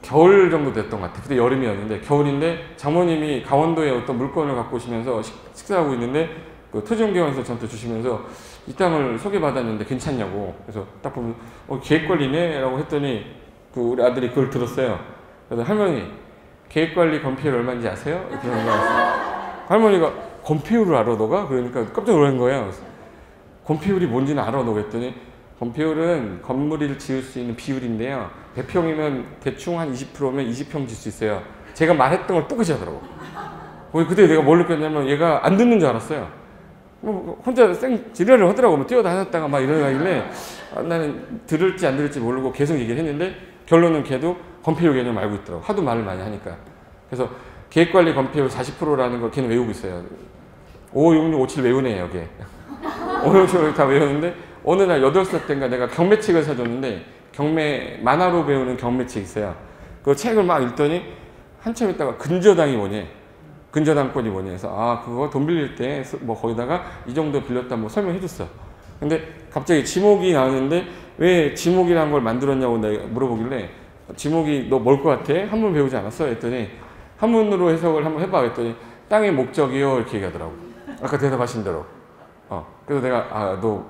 겨울 정도 됐던 것 같아요. 그때 여름이었는데 겨울인데 장모님이 강원도에 어떤 물건을 갖고 오시면서 식사하고 있는데 그 토지용계원에서 저한테 주시면서 이 땅을 소개받았는데 괜찮냐고. 그래서 딱 보면 계획관리네? 라고 했더니 그 우리 아들이 그걸 들었어요. 그래서 할머니 계획관리 건폐율 얼마인지 아세요? 이렇게 하는 거예요. 할머니가 건폐율을 알아 너가? 그러니까 깜짝 놀란 거예요. 건폐율이 뭔지는 알아 너가 했더니 건폐율은 건물을 지을 수 있는 비율인데요. 100평이면 대충 한 20%면 20평 질 수 있어요. 제가 말했던 걸 똑같이 하더라고. 그때 내가 뭘 느꼈냐면 얘가 안 듣는 줄 알았어요. 혼자 지랄을 하더라고. 뭐 뛰어다녔다가 막 이러길래 나는 들을지 안 들을지 모르고 계속 얘기를 했는데 결론은 걔도 건폐율 개념 알고 있더라고. 하도 말을 많이 하니까. 그래서 계획관리 건폐율 40%라는 걸 걔는 외우고 있어요. 5566, 57 외우네 여기. 5567 다 외우는데 어느 날 8살 때인가 내가 경매책을 사줬는데 경매 만화로 배우는 경매책 있어요. 그 책을 막 읽더니 한참 있다가 근저당이 뭐니? 근저당권이 뭐니? 해서 그거 돈 빌릴 때 뭐 거기다가 이 정도 빌렸다 뭐 설명해 줬어. 근데 갑자기 지목이 나오는데 왜 지목이라는 걸 만들었냐고 내가 물어보길래 지목이 너 뭘 것 같아? 한문 배우지 않았어? 했더니 한문으로 해석을 한번 해봐 했더니 땅의 목적이요 이렇게 얘기하더라고. 아까 대답하신 대로. 그래서 내가 너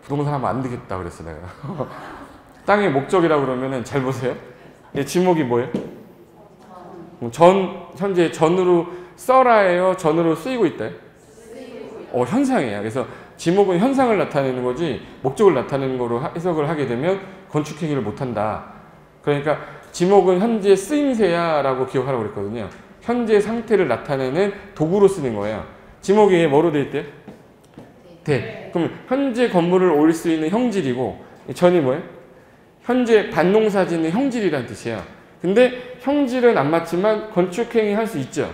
부동산 하면 안 되겠다 그랬어 내가. 땅의 목적이라고 그러면은 잘 보세요. 지목이 뭐예요? 현재 전으로 써라예요? 전으로 쓰이고 있다요? 현상이에요. 그래서 지목은 현상을 나타내는 거지 목적을 나타내는 거로 해석을 하게 되면 건축행위를 못한다. 그러니까 지목은 현재 쓰임새야 라고 기억하라고 그랬거든요. 현재 상태를 나타내는 도구로 쓰는 거예요. 지목이 뭐로 되어 있대요? 대. 그럼 현재 건물을 올릴 수 있는 형질이고 전이 뭐예요? 현재 반농사 짓는 형질이라는 뜻이에요. 근데 형질은 안 맞지만 건축행위 할 수 있죠.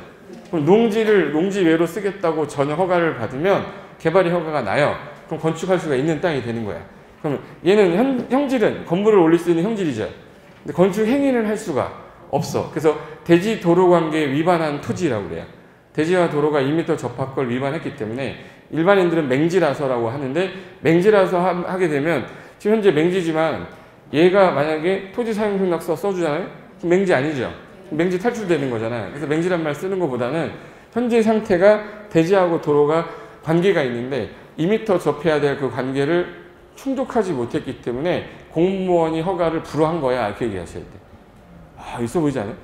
그럼 농지 외로 쓰겠다고 전혀 허가를 받으면 개발이 허가가 나요. 그럼 건축할 수가 있는 땅이 되는 거야. 그럼 얘는 형질은 건물을 올릴 수 있는 형질이죠. 근데 건축 행위를 할 수가 없어. 그래서 대지 도로 관계에 위반한 토지라고 그래요. 대지와 도로가 2m 접합걸 위반했기 때문에 일반인들은 맹지라서라고 하는데 맹지라서 하게 되면 지금 현재 맹지지만 얘가 만약에 토지 사용 승낙서 써주잖아요? 그럼 맹지 아니죠. 맹지 탈출되는 거잖아요. 그래서 맹지란 말 쓰는 것보다는 현재 상태가 대지하고 도로가 관계가 있는데 2m 접해야 될 그 관계를 충족하지 못했기 때문에 공무원이 허가를 불허한 거야. 이렇게 얘기하셔야 돼. 있어 보이지 않아요?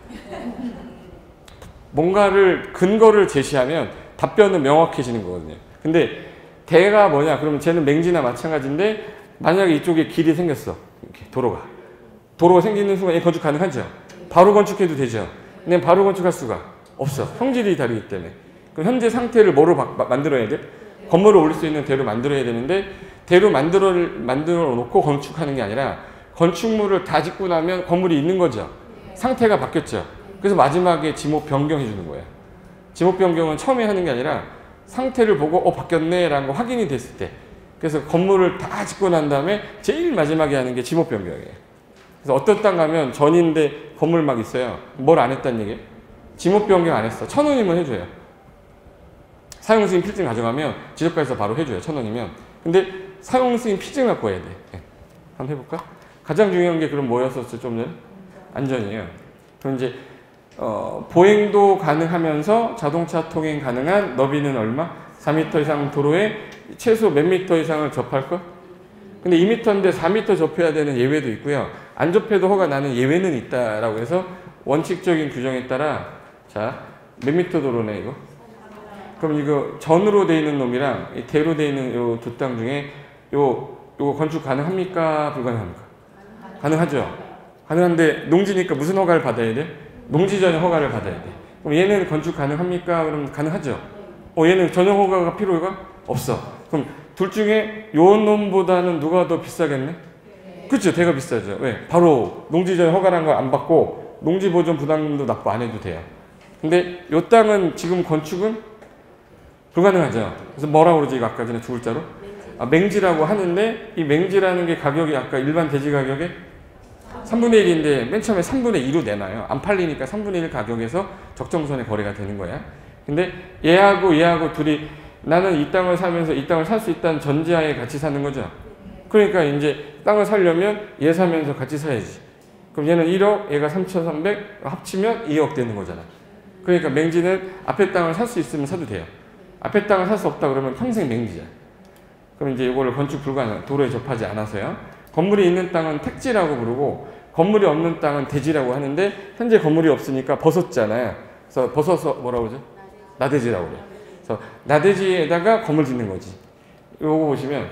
뭔가를 근거를 제시하면 답변은 명확해지는 거거든요. 근데 대가 뭐냐? 그러면 쟤는 맹지나 마찬가지인데 만약에 이쪽에 길이 생겼어. 이렇게 도로가 생기는 순간 얘 건축 가능하죠? 바로 건축해도 되죠? 근데 바로 건축할 수가 없어. 형질이 다르기 때문에. 그럼 현재 상태를 뭐로 만들어야 돼? 건물을 올릴 수 있는 대로 만들어야 되는데 대로 만들어 놓고 건축하는 게 아니라 건축물을 다 짓고 나면 건물이 있는 거죠. 상태가 바뀌었죠. 그래서 마지막에 지목 변경해 주는 거예요. 지목 변경은 처음에 하는 게 아니라 상태를 보고 바뀌었네 라는 거 확인이 됐을 때. 그래서 건물을 다 짓고 난 다음에 제일 마지막에 하는 게 지목 변경이에요. 그래서 어떤 땅 가면 전인데 건물 막 있어요. 뭘 안 했다는 얘기예요? 지목 변경 안 했어. 1,000원이면 해줘요. 사용승인 필증 가져가면 지적과에서 바로 해줘요. 1,000원이면. 근데 사용승인 필증 갖고 와야 돼. 한번 해볼까? 가장 중요한 게 그럼 뭐였었죠? 좀 전에? 안전이에요. 그럼 이제 보행도 가능하면서 자동차 통행 가능한 너비는 얼마? 4m 이상 도로에 최소 몇 미터 이상을 접할 것? 근데 2m인데 4m 접해야 되는 예외도 있고요. 안 접해도 허가 나는 예외는 있다라고 해서 원칙적인 규정에 따라 자, 몇 미터 도로네 이거? 그럼 이거 전으로 돼 있는 놈이랑 대로 돼 있는 이 두 땅 중에 요거 건축 가능합니까? 불가능합니까? 가능하죠. 가능한데 농지니까 무슨 허가를 받아야 돼? 농지 전용 허가를 받아야 돼. 그럼 얘는 건축 가능합니까? 그럼 가능하죠. 얘는 전용 허가가 필요가 없어. 그럼 둘 중에 요 놈보다는 누가 더 비싸겠네? 그렇죠. 대가 비싸죠. 왜? 바로 농지 전용 허가라는 걸 안 받고 농지 보존 부담금도 납부 안 해도 돼요. 근데 요 땅은 지금 건축은 불가능하죠. 그래서 뭐라고 그러지? 이거 아까 전에 두 글자로? 맹지라고 하는데 이 맹지라는 게 가격이 아까 일반 대지 가격에 3분의 1인데 맨 처음에 3분의 2로 내놔요. 안 팔리니까 3분의 1 가격에서 적정선의 거래가 되는 거야. 근데 얘하고 둘이 나는 이 땅을 사면서 이 땅을 살 수 있다는 전제하에 같이 사는 거죠. 그러니까 이제 땅을 사려면 얘 사면서 같이 사야지. 그럼 얘는 1억, 얘가 3,300 합치면 2억 되는 거잖아. 그러니까 맹지는 앞에 땅을 살 수 있으면 사도 돼요. 앞에 땅을 살 수 없다 그러면 평생 맹지야. 그럼 이제 이거를 건축 불가능, 도로에 접하지 않아서요. 건물이 있는 땅은 택지라고 부르고 건물이 없는 땅은 대지라고 하는데 현재 건물이 없으니까 벗었잖아요. 그래서 벗어서 뭐라고 그러죠? 나대지라고 그래요. 그래서 나대지에다가 건물 짓는 거지. 요거 보시면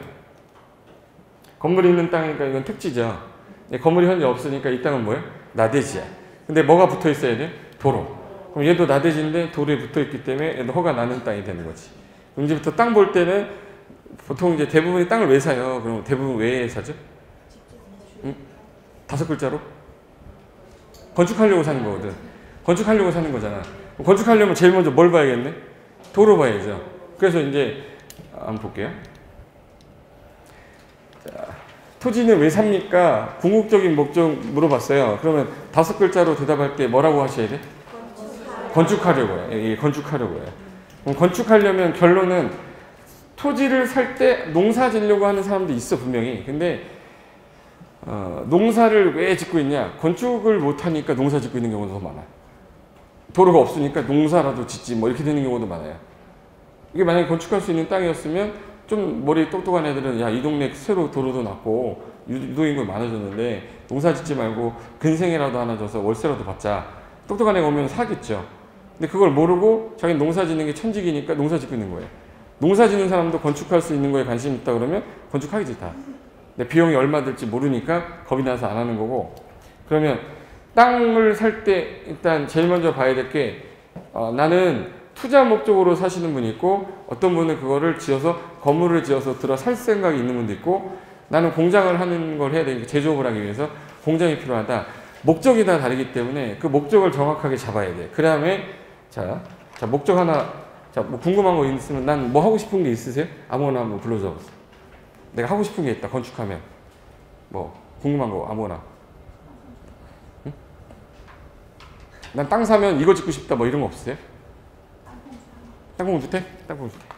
건물이 있는 땅이니까 이건 택지죠. 건물이 현재 없으니까 이 땅은 뭐예요? 나대지야. 근데 뭐가 붙어 있어야 돼? 도로. 그럼 얘도 나대지인데 도로에 붙어 있기 때문에 얘도 허가 나는 땅이 되는 거지. 그럼 이제부터 땅 볼 때는 보통 이제 대부분이 땅을 왜 사요? 그럼 대부분 왜 사죠? 5글자로? 건축하려고 사는 거거든. 건축하려고 사는 거잖아. 건축하려면 제일 먼저 뭘 봐야겠네? 도로 봐야죠. 그래서 이제 한번 볼게요. 자, 토지는 왜 삽니까? 궁극적인 목적 물어봤어요. 그러면 5글자로 대답할 때 뭐라고 하셔야 돼? 건축하려고요. 예, 건축하려고요. 그럼 건축하려면 결론은 토지를 살 때 농사 지려고 하는 사람도 있어 분명히. 근데 농사를 왜 짓고 있냐? 건축을 못하니까 농사 짓고 있는 경우도 더 많아요. 도로가 없으니까 농사라도 짓지 뭐 이렇게 되는 경우도 많아요. 이게 만약에 건축할 수 있는 땅이었으면 좀 머리 똑똑한 애들은 야, 이 동네 새로 도로도 났고 유도인구 많아졌는데 농사 짓지 말고 근생이라도 하나 줘서 월세라도 받자. 똑똑한 애가 오면 사겠죠. 근데 그걸 모르고 자기는 농사 짓는 게 천직이니까 농사 짓고 있는 거예요. 농사 짓는 사람도 건축할 수 있는 거에 관심 있다 그러면 건축하겠지 다. 근데 비용이 얼마 들지 모르니까 겁이 나서 안 하는 거고. 그러면 땅을 살 때 일단 제일 먼저 봐야 될 게 나는 투자 목적으로 사시는 분이 있고 어떤 분은 그거를 지어서 건물을 지어서 들어 살 생각이 있는 분도 있고 나는 공장을 하는 걸 해야 되니까 제조업을 하기 위해서 공장이 필요하다. 목적이 다 다르기 때문에 그 목적을 정확하게 잡아야 돼. 그 다음에 자 목적 하나 뭐 궁금한 거 있으면 난 뭐 하고 싶은 게 있으세요? 아무거나 한번 불러줘 보세요. 내가 하고 싶은 게 있다. 건축하면 뭐 궁금한 거 아무거나. 응? 난 땅 사면 이거 짓고 싶다 뭐 이런 거 없으세요? 땅콩주택? 땅콩주택.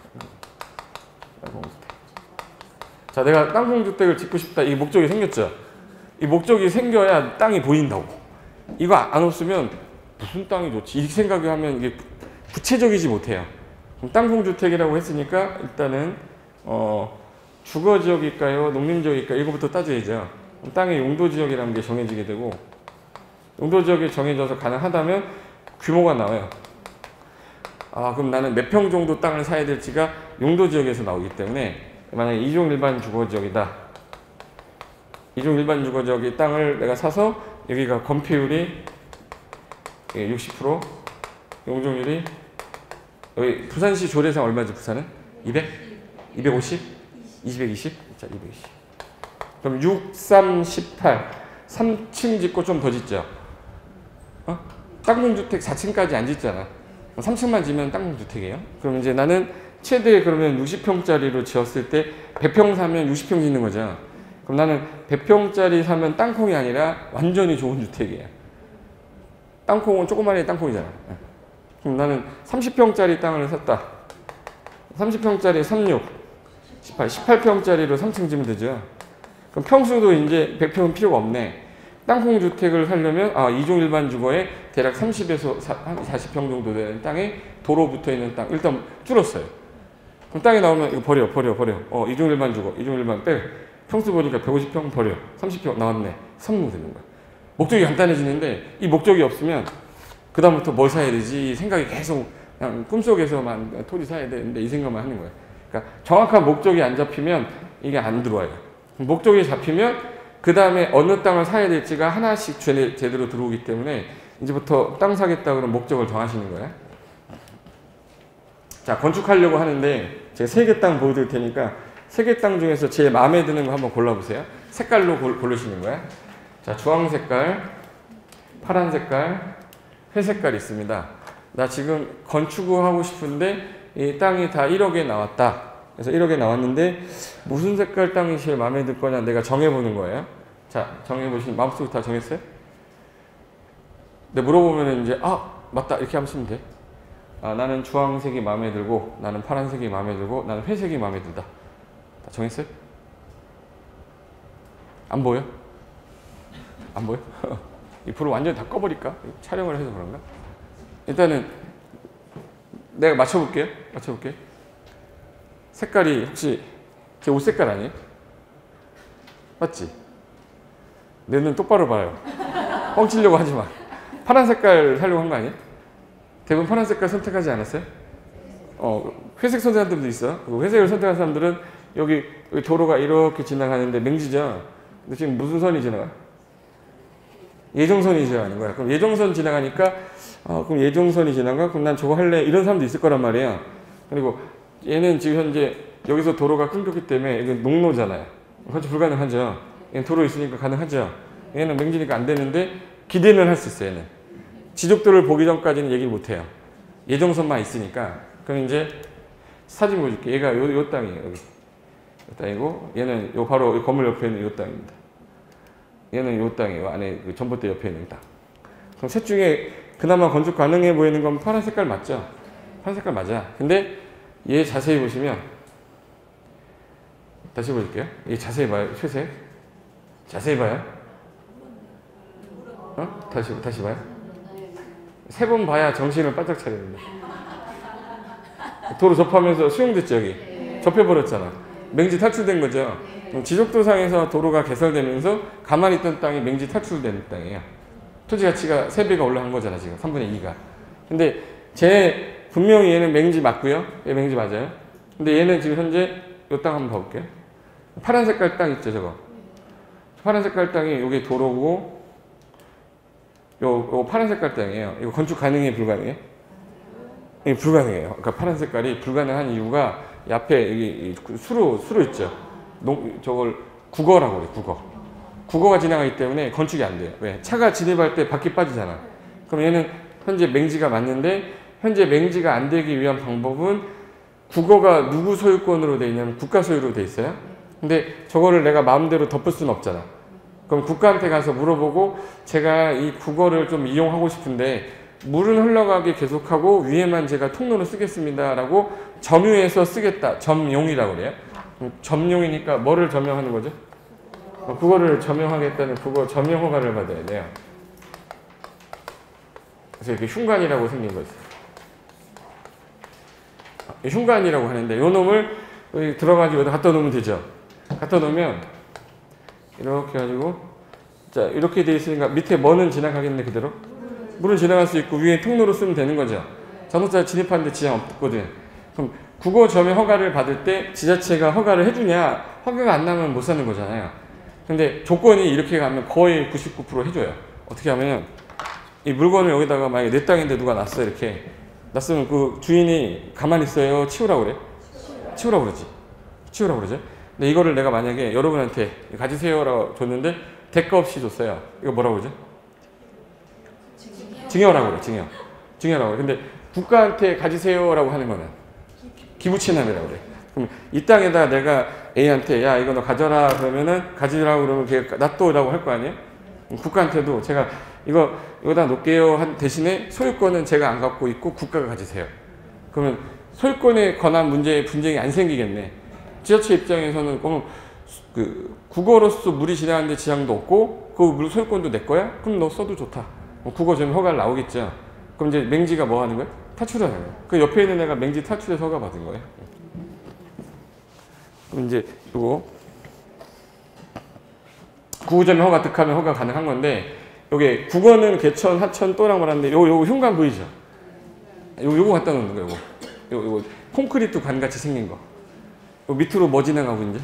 자, 내가 땅콩주택을 짓고 싶다. 이 목적이 생겼죠? 이 목적이 생겨야 땅이 보인다고. 이거 안 없으면 무슨 땅이 좋지? 이 생각을 하면 이게 구체적이지 못해요. 그럼 땅콩주택이라고 했으니까 일단은 주거지역일까요? 농림지역일까요? 이거부터 따져야죠. 땅의 용도지역이라는 게 정해지게 되고 용도지역이 정해져서 가능하다면 규모가 나와요. 그럼 나는 몇 평 정도 땅을 사야 될지가 용도지역에서 나오기 때문에 만약에 2종 일반 주거지역이다. 2종 일반 주거지역의 땅을 내가 사서 여기가 건폐율이 60%, 용적률이 여기 부산시 조례상 얼마지 부산은? 200? 250? 220? 자, 220. 그럼 6, 3, 18. 3층 짓고 좀 더 짓죠. 땅콩주택 4층까지 안 짓잖아. 3층만 지면 땅콩주택이에요. 그럼 이제 나는 최대 그러면 60평짜리로 지었을 때 100평 사면 60평 짓는 거죠. 그럼 나는 100평짜리 사면 땅콩이 아니라 완전히 좋은 주택이에요. 땅콩은 조그만한 땅콩이잖아. 그럼 나는 30평짜리 땅을 샀다. 30평짜리 36, 18, 18평짜리로 3층 지면 되죠. 그럼 평수도 이제 100평은 필요가 없네. 땅콩 주택을 살려면 2종 일반 주거에 대략 30에서 40평 정도 되는 땅에 도로 붙어 있는 땅 일단 줄었어요. 그럼 땅이 나오면 이거 버려. 2종 일반 주거, 2종 일반 빼. 평수 보니까 150평 버려. 30평 나왔네. 선무 되는 거야. 목적이 간단해지는데 이 목적이 없으면 그 다음부터 뭘 사야 되지 생각이 계속 그냥 꿈속에서만 토지 사야 되는데 이 생각만 하는 거예요. 그러니까 정확한 목적이 안 잡히면 이게 안 들어와요. 목적이 잡히면 그 다음에 어느 땅을 사야 될지가 하나씩 제대로 들어오기 때문에 이제부터 땅 사겠다 그러면 목적을 정하시는 거예요. 자, 건축하려고 하는데 제가 3개 땅 보여드릴 테니까 3개 땅 중에서 제일 마음에 드는 거 한번 골라보세요. 색깔로 고르시는 거예요. 자, 주황 색깔, 파란 색깔, 회 색깔이 있습니다. 나 지금 건축을 하고 싶은데 이 땅이 다 1억에 나왔다. 그래서 1억에 나왔는데 무슨 색깔 땅이 제일 마음에 들 거냐 내가 정해보는 거예요. 자, 정해보시면 마음속으로 다 정했어요? 근데 물어보면 이제 맞다 이렇게 하시면 돼. 나는 주황색이 마음에 들고 나는 파란색이 마음에 들고 나는 회색이 마음에 든다. 다 정했어요? 안 보여? 안 보여? 이 불을 완전히 다 꺼버릴까? 촬영을 해서 그런가? 일단은 내가 맞춰볼게요. 색깔이 혹시 제 옷 색깔 아니에요? 맞지? 내 눈 똑바로 봐요. 뻥치려고 하지 마. 파란 색깔 살려고 한 거 아니에요? 대부분 파란 색깔 선택하지 않았어요? 회색 선택한 사람들도 있어. 회색을 선택한 사람들은 여기 도로가 이렇게 지나가는데 맹지죠? 근데 지금 무슨 선이 지나가? 예정선이 지나가는 거야. 그럼 예정선 지나가니까 그럼 예정선이 지나가? 그럼 난 저거 할래? 이런 사람도 있을 거란 말이에요. 그리고 얘는 지금 현재 여기서 도로가 끊겼기 때문에 이건 농로잖아요. 건축 불가능하죠. 얘는 도로 있으니까 가능하죠. 얘는 맹지니까 안 되는데 기대는 할 수 있어요. 얘는 지적도를 보기 전까지는 얘기를 못 해요. 예정선만 있으니까. 그럼 이제 사진 보여줄게. 얘가 요 땅이에요. 여기 요 땅이고 얘는 요 바로 요 건물 옆에 있는 요 땅입니다. 얘는 요 땅이에요. 안에 그 전봇대 옆에 있는 땅. 그럼 셋 중에 그나마 건축 가능해 보이는 건 파란 색깔 맞죠? 파란 색깔 맞아. 근데 얘 자세히 보시면 다시 보여줄게요. 얘 자세히 봐요. 회색. 자세히 봐요. 다시 봐요. 3번 봐야 정신을 바짝 차려야 됩니다. 도로 접하면서 수용됐죠, 여기. 접혀버렸잖아. 맹지 탈출된 거죠. 지적도상에서 도로가 개설되면서 가만히 있던 땅이 맹지 탈출된 땅이에요. 토지 가치가 3배가 올라간 거잖아, 지금. 3분의 2가. 근데 분명히 얘는 맹지 맞고요. 얘 맹지 맞아요. 근데 얘는 지금 현재 이 땅 한번 봐볼게요. 파란 색깔 땅 있죠, 저거. 파란 색깔 땅이 여기 도로고 요 파란 색깔 땅이에요. 이거 건축 가능해, 불가능해? 예, 불가능해요. 그러니까 파란 색깔이 불가능한 이유가 이 앞에 여기 수로 있죠. 저걸 국어라고 그래, 국어. 국어가 지나가기 때문에 건축이 안 돼요. 왜? 차가 진입할 때 바퀴 빠지잖아. 그럼 얘는 현재 맹지가 맞는데 현재 맹지가 안 되기 위한 방법은 국어가 누구 소유권으로 돼 있냐면 국가 소유로 돼 있어요. 근데 저거를 내가 마음대로 덮을 수는 없잖아. 그럼 국가한테 가서 물어보고 제가 이 국어를 좀 이용하고 싶은데 물은 흘러가게 계속하고 위에만 제가 통로를 쓰겠습니다 라고 점유해서 쓰겠다. 점용이라고 그래요. 점용이니까 뭐를 점용하는 거죠? 국어를 점용하겠다는 국어 점용 허가를 받아야 돼요. 그래서 이렇게 흉관이라고 생긴 거 있어요. 흉관이라고 하는데 요 놈을 여기 들어가지고 여기다 갖다 놓으면 되죠. 갖다 놓으면 이렇게 해가지고 자 이렇게 돼 있으니까 밑에 뭐는 지나가겠네 그대로? 물은 지나갈 수 있고 위에 통로로 쓰면 되는 거죠. 자동차 진입하는데 지장 없거든. 그럼 국어 점용 허가를 받을 때 지자체가 허가를 해주냐? 허가가 안 나면 못 사는 거잖아요. 근데 조건이 이렇게 가면 거의 99% 해줘요. 어떻게 하면 이 물건을 여기다가 만약에 내 땅인데 누가 놨어 이렇게 놨으면 그 주인이 가만히 있어요? 치우라고 그래? 치우라고 그러지. 치우라고 그러죠. 근데 이거를 내가 만약에 여러분한테 가지세요라고 줬는데 대가 없이 줬어요. 이거 뭐라고 그러죠? 증여라고 그래. 증여라고 그래. 근데 국가한테 가지세요라고 하는 거는 기부치남이라고 그래. 그럼 이 땅에다 내가 A한테 야 이거 너 가져라 그러면은 가지라고 그러면 걔가 놔둬라고 할 거 아니에요? 국가한테도 제가 이거다 놓을게요 한 대신에 소유권은 제가 안 갖고 있고 국가가 가지세요. 그러면 소유권에 관한 문제에 분쟁이 안 생기겠네. 지자체 입장에서는 그 국어로서 물이 지나가는데 지장도 없고 그 물 소유권도 내 거야? 그럼 너 써도 좋다. 국어 좀 허가를 나오겠죠. 그럼 이제 맹지가 뭐 하는 거야? 탈출하는 거야. 그 옆에 있는 애가 맹지 탈출해서 허가 받은 거예요. 그럼 이제 이거 구구점에 허가 득하면 허가 가능한 건데 여기 국어는 개천, 하천, 또랑 말하는데 요거 흉관 보이죠? 요거 갖다 놓는 거예요. 요거 콘크리트 관 같이 생긴 거. 요 밑으로 뭐 지나가고 이제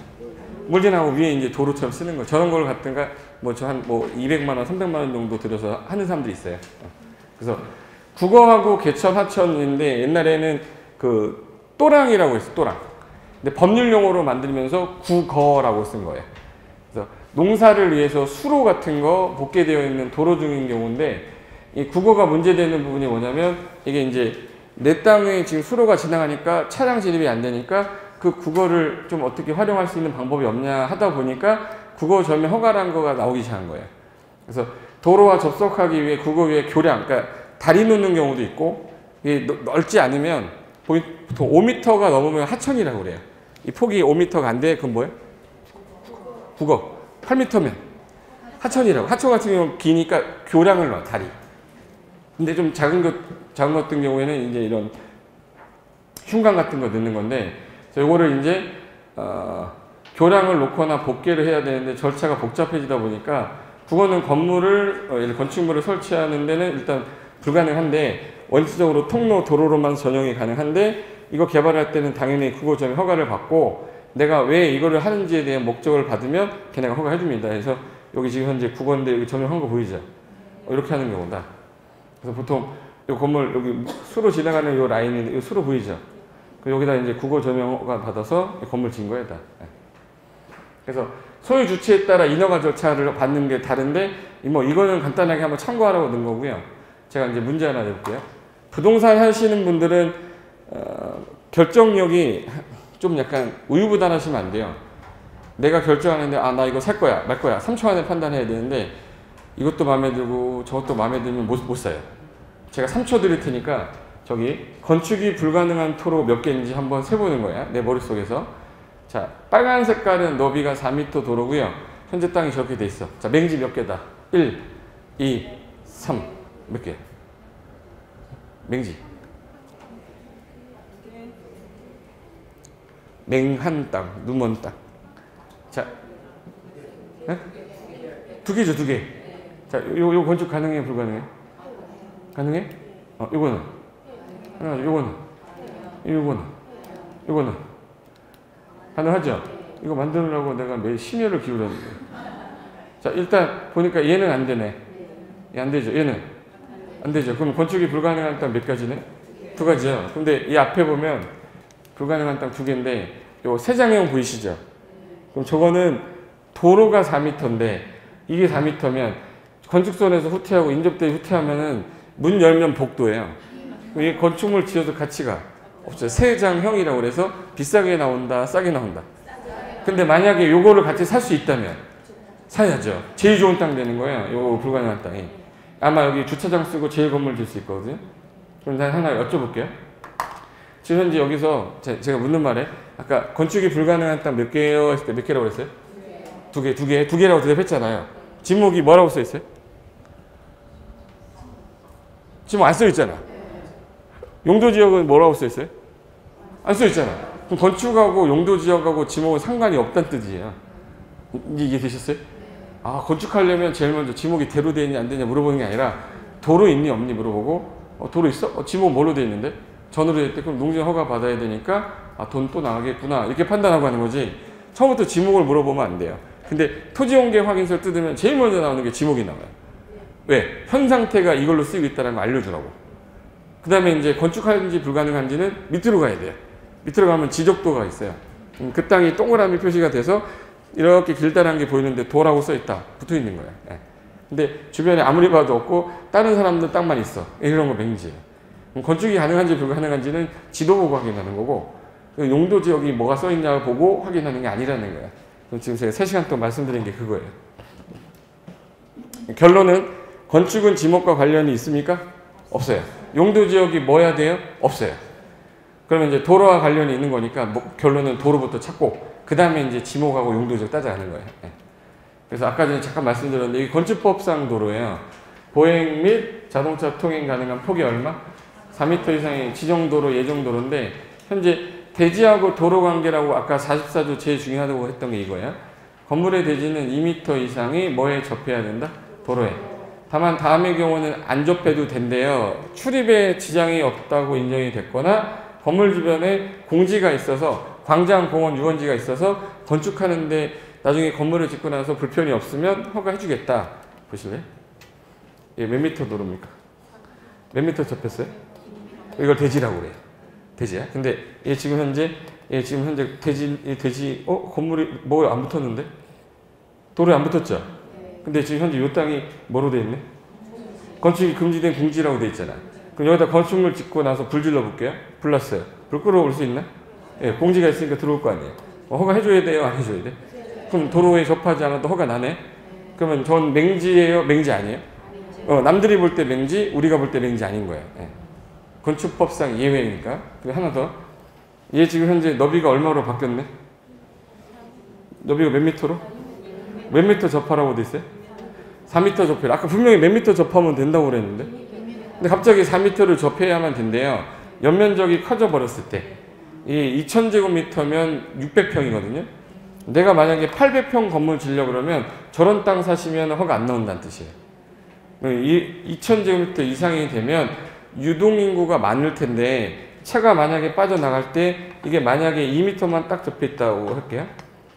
물진하고 위에 이제 도로처럼 쓰는 거. 저런 걸 갖든가 뭐 저 한 뭐 200만 원, 300만 원 정도 들여서 하는 사람들이 있어요. 그래서 국어하고 개천, 하천인데 옛날에는 그 또랑이라고 했어요. 또랑. 근데 법률 용어로 만들면서 국어라고 쓴 거예요. 그래서 농사를 위해서 수로 같은 거 복개되어 있는 도로 중인 경우인데 이 국어가 문제되는 부분이 뭐냐면 이게 이제 내 땅에 지금 수로가 지나가니까 차량 진입이 안 되니까 그 국어를 좀 어떻게 활용할 수 있는 방법이 없냐 하다 보니까 국어 점유 허가라는 거가 나오기 시작한 거예요. 그래서 도로와 접속하기 위해 국어 위에 교량, 그러니까 다리 놓는 경우도 있고 이게 넓지 않으면 보통 5m가 넘으면 하천이라고 그래요. 이 폭이 5m가 안 돼, 그건 뭐예요? 국어. 8m면 하천이라고. 하천 같은 경우는 기니까 교량을 넣어, 다리. 근데 좀 작은 것 같은 경우에는 이제 이런 흉강 같은 거 넣는 건데, 이거를 이제, 교량을 놓거나 복개를 해야 되는데 절차가 복잡해지다 보니까 국어는 건물을, 건축물을 설치하는 데는 일단 불가능한데, 원칙적으로 통로, 도로로만 전용이 가능한데, 이거 개발할 때는 당연히 국어 점유 허가를 받고, 내가 왜 이거를 하는지에 대한 목적을 받으면 걔네가 허가해줍니다. 그래서 여기 지금 현재 국어인데 여기 점유한 거 보이죠? 이렇게 하는 경우다. 그래서 보통 이 건물 여기 수로 지나가는 이 라인이 이 수로 보이죠? 여기다 이제 국어 점유가 받아서 건물 진 거예요, 다. 그래서 소유 주체에 따라 인허가 절차를 받는 게 다른데 뭐 이거는 간단하게 한번 참고하라고 넣은 거고요. 제가 이제 문제 하나 내볼게요. 부동산 하시는 분들은 결정력이 좀 약간 우유부단하시면 안 돼요. 내가 결정하는데 나 이거 살 거야 말 거야 3초 안에 판단해야 되는데 이것도 마음에 들고 저것도 마음에 들면 못 사요. 제가 3초 드릴 테니까 저기 건축이 불가능한 토로 몇 개인지 한번 세보는 거야. 내 머릿속에서. 자, 빨간 색깔은 너비가 4m 도로고요. 현재 땅이 저렇게 돼 있어. 자, 맹지 몇 개다? 1, 2, 3 몇 개? 맹지. 맹한 땅, 누먼 땅. 자, 네? 2개죠, 2개. 자, 요 건축 가능해, 불가능해? 가능해? 요거는. 요거는. 가능하죠? 이거 만들려고 내가 매일 심혈을 기울였는데. 자, 일단 보니까 얘는 안 되네. 얘 안 되죠, 얘는. 안 되죠. 그럼 건축이 불가능한 땅 몇 가지네? 2가지요. 근데 이 앞에 보면 불가능한 땅 2개인데 요 세장형 보이시죠? 그럼 저거는 도로가 4m인데 이게 4m면 건축선에서 후퇴하고 인접대 후퇴하면은 문 열면 복도예요. 이게 건축물 지어도 가치가 없어요. 세장형이라고 그래서 비싸게 나온다, 싸게 나온다. 근데 만약에 요거를 같이 살 수 있다면 사야죠. 제일 좋은 땅 되는 거예요. 요 불가능한 땅이. 아마 여기 주차장 쓰고 제일 건물 질 수 있거든요. 그럼 제가 하나 여쭤볼게요. 지금 현재 여기서 제가 묻는 말에 아까 건축이 불가능한 땅 몇 개요? 했을 때 몇 개라고 그랬어요? 2개라고 대답했잖아요. 지목이 뭐라고 써 있어요? 지금 안 써 있잖아. 용도지역은 뭐라고 써 있어요? 안 써 있잖아. 그럼 건축하고 용도지역하고 지목은 상관이 없다는 뜻이에요. 이게 되셨어요? 건축하려면 제일 먼저 지목이 대로 되어 있냐 안 되냐 물어보는 게 아니라 도로 있니 없니 물어보고 도로 있어? 지목 뭘로 되어 있는데? 전으로 되어 있대. 그럼 농지 허가 받아야 되니까 돈 또 나가겠구나 이렇게 판단하고 하는 거지. 처음부터 지목을 물어보면 안 돼요. 근데 토지용계 확인서를 뜯으면 제일 먼저 나오는 게 지목이 나와요. 왜? 현 상태가 이걸로 쓰이고 있다는 걸 알려주라고. 그 다음에 이제 건축하는지 불가능한지는 밑으로 가야 돼요. 밑으로 가면 지적도가 있어요. 그 땅이 동그라미 표시가 돼서 이렇게 길다란 게 보이는데 도라고 써 있다. 붙어 있는 거예요. 근데 주변에 아무리 봐도 없고 다른 사람들 땅만 있어. 이런 거 맹지예요. 건축이 가능한지 불가능한지는 지도 보고 확인하는 거고 용도 지역이 뭐가 써 있냐 보고 확인하는 게 아니라는 거예요. 지금 제가 3시간 동안 말씀드린 게 그거예요. 결론은 건축은 지목과 관련이 있습니까? 없어요. 용도 지역이 뭐야 돼요? 없어요. 그러면 이제 도로와 관련이 있는 거니까 결론은 도로부터 찾고 그 다음에 이제 지목하고 용도 지역 따져가는 거예요. 그래서 아까 전에 잠깐 말씀드렸는데 이게 건축법상 도로예요. 보행 및 자동차 통행 가능한 폭이 얼마? 4m 이상의 지정도로 예정도로인데 현재 대지하고 도로 관계라고 아까 44조 제일 중요하다고 했던 게 이거예요. 건물의 대지는 2m 이상이 뭐에 접해야 된다? 도로에. 다만 다음의 경우는 안 접해도 된대요. 출입에 지장이 없다고 인정이 됐거나 건물 주변에 공지가 있어서 광장, 공원, 유원지가 있어서 건축하는데 나중에 건물을 짓고 나서 불편이 없으면 허가해주겠다. 보실래요? 예, 몇 미터 도로입니까? 몇 미터 접혔어요? 이걸 대지라고 그래요. 대지야. 근데 얘 지금 현재 대지 건물이 뭐 안 붙었는데? 도로에 안 붙었죠? 근데 지금 현재 이 땅이 뭐로 돼 있네? 건축이 금지된 공지라고 돼 있잖아. 그럼 여기다 건축물 짓고 나서 불 질러 볼게요. 불 났어요. 불 끌어올 수 있나? 예, 공지가 있으니까 들어올 거 아니에요. 허가 해줘야 돼요? 안 해줘야 돼? 그럼 도로에 접하지 않아도 허가 나네? 그러면 전 맹지예요? 맹지 아니에요? 남들이 볼 때 맹지, 우리가 볼 때 맹지 아닌 거예요. 예. 건축법상 예외니까. 그리고 하나 더. 얘 지금 현재 너비가 얼마로 바뀌었네? 너비가 몇 미터로? 몇 미터 접하라고 돼 있어요? 4미터 접해라. 아까 분명히 몇 미터 접하면 된다고 그랬는데. 근데 갑자기 4미터를 접해야만 된대요. 연면적이 커져 버렸을 때. 이 2000제곱미터면 600평이거든요. 내가 만약에 800평 건물 지려고 그러면 저런 땅 사시면 허가 안 나온다는 뜻이에요. 2000제곱미터 이상이 되면 유동인구가 많을 텐데 차가 만약에 빠져나갈 때 이게 만약에 2m만 딱 접혀 있다고 할게요.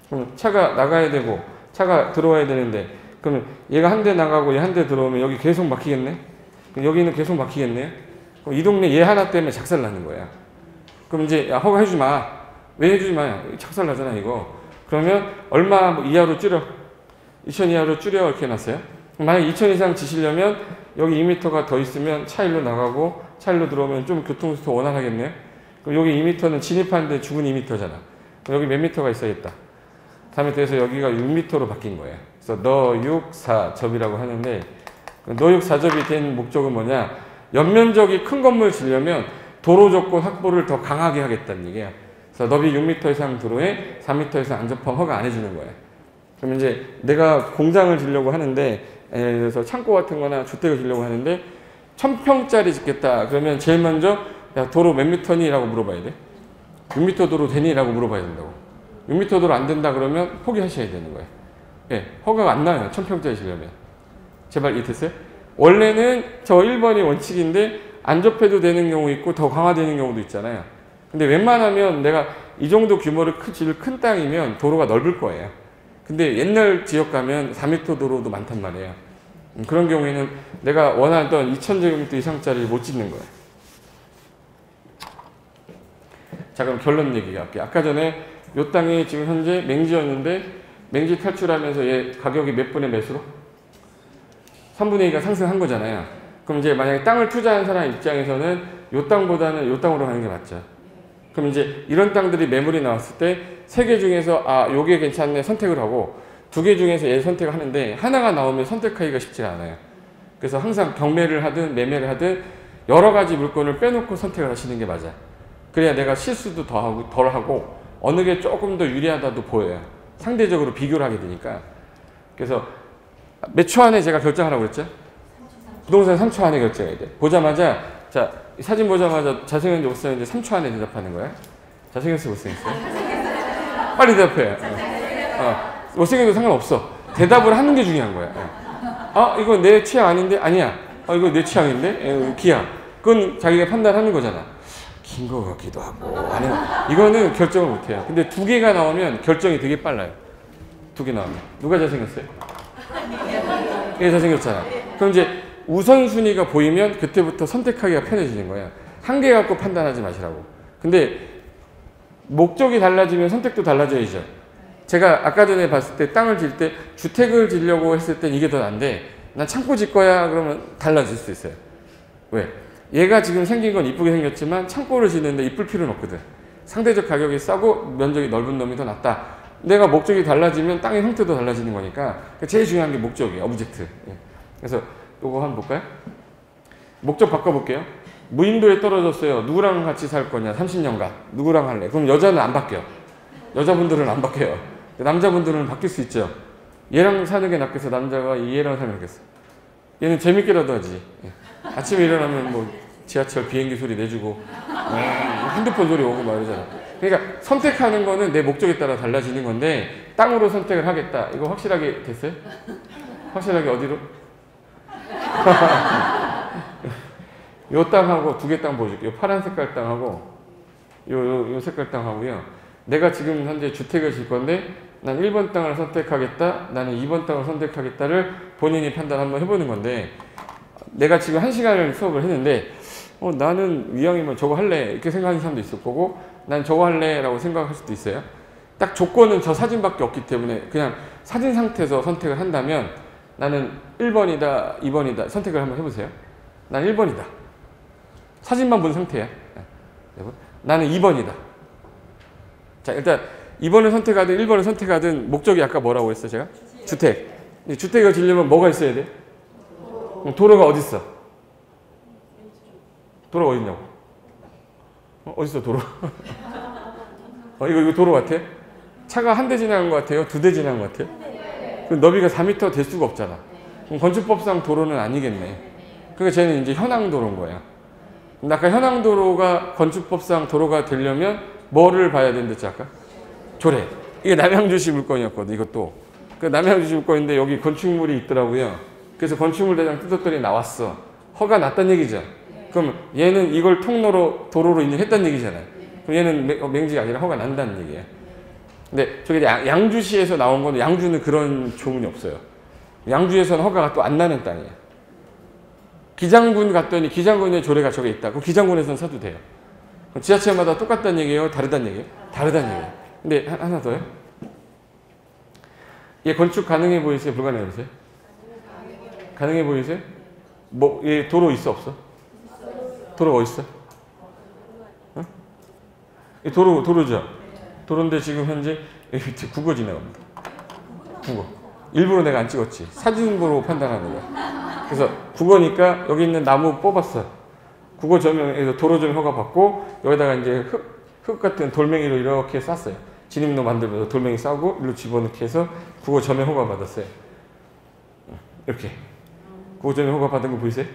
그럼 차가 나가야 되고 차가 들어와야 되는데 그러면 얘가 한 대 나가고 얘 한 대 들어오면 여기 계속 막히겠네? 여기는 계속 막히겠네요? 그럼 이 동네 얘 하나 때문에 작살 나는 거야. 그럼 이제 야, 허가 해주지 마. 왜 해주지 마? 작살 나잖아 이거. 그러면 얼마 이하로 줄여? 2000 이하로 줄여 이렇게 해놨어요. 만약 2000 이상 지시려면 여기 2m가 더 있으면 차 일로 나가고 차 일로 들어오면 좀 교통수도 원활하겠네요. 그럼 여기 2m는 진입하는데 죽은 2m잖아. 여기 몇 미터가 있어야겠다. 4m에서 여기가 6m로 바뀐 거예요. 그래서 너6사접이라고 하는데 너6사접이 된 목적은 뭐냐? 연면적이 큰 건물 지려면 도로 조건 확보를 더 강하게 하겠다는 얘기야. 그래서 너비 6m 이상 도로에 4m 이상 안접하면 허가 안 해주는 거예요. 그럼 이제 내가 공장을 지려고 하는데 예를 들어서 창고 같은 거나 주택을 지려고 하는데 1000평짜리 짓겠다. 그러면 제일 먼저 야, 도로 몇 미터니? 라고 물어봐야 돼. 6m 도로 되니? 라고 물어봐야 된다고. 6m 도로 안 된다 그러면 포기하셔야 되는 거예요. 예, 허가가 안 나요. 1000평짜리 지려면. 제발 이해됐어요? 원래는 저 1번이 원칙인데 안 접해도 되는 경우 있고 더 강화되는 경우도 있잖아요. 근데 웬만하면 내가 이 정도 규모를 큰 땅이면 도로가 넓을 거예요. 근데 옛날 지역 가면 4m 도로도 많단 말이에요. 그런 경우에는 내가 원하던 2000제곱미터 이상짜리를 못 짓는 거예요. 자, 그럼 결론 얘기할게요. 아까 전에 이 땅이 지금 현재 맹지였는데 맹지 탈출하면서 얘 가격이 몇 분의 몇으로? 3분의 2가 상승한 거잖아요. 그럼 이제 만약에 땅을 투자한 사람 입장에서는 이 땅보다는 이 땅으로 가는 게 맞죠. 그럼 이제 이런 땅들이 매물이 나왔을 때 3개 중에서 아 요게 괜찮네 선택을 하고 2개 중에서 얘 선택을 하는데 하나가 나오면 선택하기가 쉽지 않아요. 그래서 항상 경매를 하든 매매를 하든 여러 가지 물건을 빼놓고 선택을 하시는 게 맞아. 그래야 내가 실수도 덜 하고 어느 게 조금 더 유리하다도 보여요. 상대적으로 비교를 하게 되니까. 그래서 몇 초 안에 제가 결정하라고 그랬죠? 부동산 3초 안에 결정해야 돼. 보자마자 자 사진 보자마자 잘생겼는지 못생겼는지 3초 안에 대답하는 거야. 잘생겼어 못생겼어? 빨리 대답해. 못생겨도 상관없어. 대답을 하는 게 중요한 거야. 아 이거 내 취향 아닌데? 아니야. 이거 내 취향인데? 기야. 그건 자기가 판단하는 거잖아. 긴 거 같기도 하고 아니면 이거는 결정을 못해요. 근데 2개가 나오면 결정이 되게 빨라요. 2개 나오면. 누가 잘생겼어요? 얘 잘생겼잖아. 그럼 이제 우선순위가 보이면 그때부터 선택하기가 편해지는 거야. 1개 갖고 판단하지 마시라고. 근데 목적이 달라지면 선택도 달라져야죠. 제가 아까 전에 봤을 때 땅을 질 때 주택을 지려고 했을 땐 이게 더 난데 난 창고 질 거야 그러면 달라질 수 있어요. 왜? 얘가 지금 생긴 건 이쁘게 생겼지만 창고를 짓는데 이쁠 필요는 없거든. 상대적 가격이 싸고 면적이 넓은 놈이 더 낫다. 내가 목적이 달라지면 땅의 형태도 달라지는 거니까 제일 중요한 게 목적이에요. 오브젝트. 그래서 이거 한번 볼까요? 목적 바꿔볼게요. 무인도에 떨어졌어요. 누구랑 같이 살 거냐? 30년간. 누구랑 할래? 그럼 여자는 안 바뀌어. 여자분들은 안 바뀌어요. 남자분들은 바뀔 수 있죠. 얘랑 사는 게 낫겠어? 남자가 얘랑 사는 게 낫겠어? 얘는 재밌게라도 하지. 아침에 일어나면 뭐 지하철 비행기 소리 내주고 핸드폰 소리 오고 막 이러잖아. 그러니까 선택하는 거는 내 목적에 따라 달라지는 건데 땅으로 선택을 하겠다. 이거 확실하게 됐어요? 확실하게 어디로? 요 땅하고 2개 땅 보여줄게요. 요 파란 색깔 땅하고 요 색깔 땅하고요. 내가 지금 현재 주택을 질 건데 난 1번 땅을 선택하겠다, 나는 2번 땅을 선택하겠다를 본인이 판단 한번 해보는 건데, 내가 지금 1시간을 수업을 했는데 나는 이왕이면 저거 할래 이렇게 생각하는 사람도 있을 거고, 난 저거 할래 라고 생각할 수도 있어요. 딱 조건은 저 사진밖에 없기 때문에 그냥 사진 상태에서 선택을 한다면 나는 1번이다 2번이다 선택을 한번 해보세요. 난 1번이다. 사진만 본 상태야. 나는 2번이다. 자, 일단 2번을 선택하든 1번을 선택하든 목적이 아까 뭐라고 했어 제가? 주택. 주택을 지으려면 뭐가 있어야 돼? 도로가 어디 있어? 도로가 어디 있냐고? 어디 있어 도로? 이거 도로 같아? 차가 한 대 지나간 것 같아요? 2대 지나간 것 같아요? 그 너비가 4m 될 수가 없잖아. 그럼 건축법상 도로는 아니겠네. 그러니까 쟤는 이제 현황도로인 거야. 근데 아까 현황도로가 건축법상 도로가 되려면 뭐를 봐야 된댔지 아까? 조례. 이게 남양주시 물건이었거든 이것도. 그 남양주시 물건인데 여기 건축물이 있더라고요. 그래서 건축물 대장 뜯었더니 나왔어. 허가 났단 얘기죠. 그럼 얘는 이걸 통로로 도로로 인정했단 얘기잖아요. 그럼 얘는 맹지가 아니라 허가 난다는 얘기예요. 근데 저기 양주시에서 나온 건, 양주는 그런 조문이 없어요. 양주에서는 허가가 또 안 나는 땅이에요. 기장군 갔더니 기장군의 조례가 저게 있다. 그럼 기장군에서는 사도 돼요. 그럼 지자체마다 똑같다는 얘기예요? 다르다는 얘기예요? 다르다는 얘기예요. 근데 하나 더요. 얘 건축 가능해 보이세요? 불가능해 보이세요? 가능해 보이세요? 뭐, 얘 도로 있어 없어? 도로가 어디 있어? 어? 얘 도로죠? 도로인데 지금 현재 국어 지나갑니다. 국어. 일부러 내가 안 찍었지. 사진으로 판단하는 거야. 그래서 국어니까 여기 있는 나무 뽑았어. 국어 조명에서 도로 조명 허가 받고 여기다가 이제 흙 같은 돌멩이로 이렇게 쌌어요. 진입로 만들면서 돌멩이 싸고 일로 집어넣기 해서 국어 조명 허가 받았어요. 이렇게. 국어 조명 허가 받은 거 보이세요?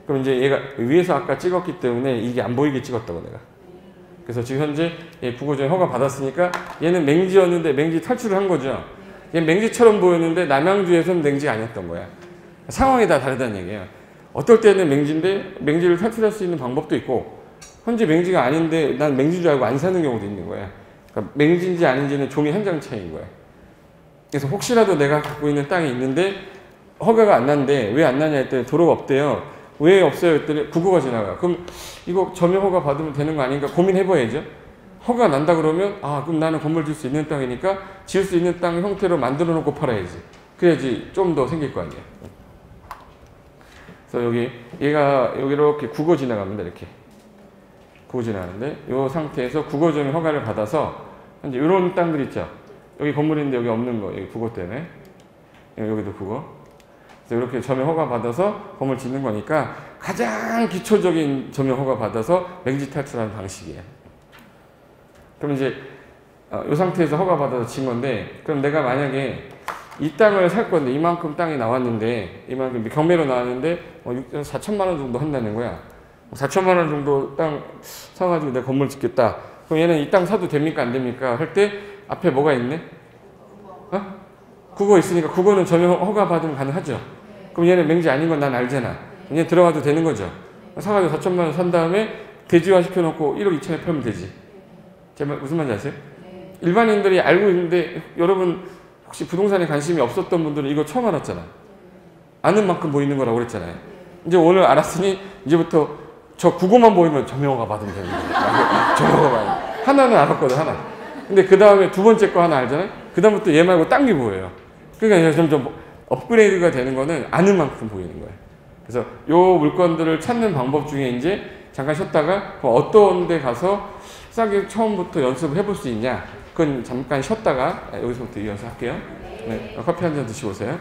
그럼 이제 얘가 위에서 아까 찍었기 때문에 이게 안 보이게 찍었다고 내가. 그래서 지금 현재 국어 조명 허가 받았으니까 얘는 맹지였는데 맹지 탈출을 한 거죠. 얘는 맹지처럼 보였는데 남양주에서는 맹지가 아니었던 거야. 상황이 다 다르다는 얘기예요. 어떨 때는 맹지인데 맹지를 탈출할 수 있는 방법도 있고, 현재 맹지가 아닌데 난 맹지인 줄 알고 안 사는 경우도 있는 거야. 그러니까 맹지인지 아닌지는 종이 한 장 차이인 거야. 그래서 혹시라도 내가 갖고 있는 땅이 있는데 허가가 안 난데 왜 안 나냐 했더니 도로가 없대요. 왜 없어요 했더니 국어가 지나가. 그럼 이거 점용 허가 받으면 되는 거 아닌가 고민해봐야죠. 허가 난다 그러면 그럼 나는 건물 지을 수 있는 땅이니까 지을 수 있는 땅 형태로 만들어 놓고 팔아야지. 그래야지 좀 더 생길 거 아니야. 그래서 얘가 여기 이렇게 국어 지나갑니다. 이렇게 국어 지나가는데 이 상태에서 국어 점용 허가를 받아서 현재 이런 땅들 있죠. 여기 건물인데 여기 없는 거, 여기 국어 때문에 여기도 국어. 그래서 이렇게 점용 허가 받아서 건물 짓는 거니까 가장 기초적인 점용 허가 받아서 맹지 탈출하는 방식이에요. 그럼 이제 이 상태에서 허가 받아서 진 건데, 그럼 내가 만약에 이 땅을 살 건데 이만큼 땅이 나왔는데 이만큼 경매로 나왔는데 4천만 원 정도 한다는 거야. 4천만 원 정도 땅 사가지고 내가 건물 짓겠다. 그럼 얘는 이 땅 사도 됩니까 안 됩니까 할 때 앞에 뭐가 있네? 국어 있으니까 국어는 점용 허가 받으면 가능하죠. 그럼 얘는 맹지 아닌 건 난 알잖아. 얘 들어가도 되는 거죠. 사가지고 4천만 원 산 다음에 대지화 시켜놓고 1억 2천에 팔면 되지. 제 말 무슨 말인지 아세요? 일반인들이 알고 있는데 여러분 혹시 부동산에 관심이 없었던 분들은 이거 처음 알았잖아. 아는 만큼 보이는 거라고 그랬잖아요. 이제 오늘 알았으니 이제부터 저 국어만 보이면 점용허가 받으면 되는 거야. 점용허가 하나는 알았거든 하나. 근데 그 다음에 두 번째 거 하나 알잖아요. 그 다음부터 얘 말고 딴 게 보여요. 그러니까 점점 업그레이드가 되는 거는 아는 만큼 보이는 거예요. 그래서 요 물건들을 찾는 방법 중에 이제 잠깐 쉬었다가 어떤 데 가서 싸게 처음부터 연습을 해볼 수 있냐. 그건 잠깐 쉬었다가 여기서부터 이어서 할게요. 네, 커피 한 잔 드시고 오세요.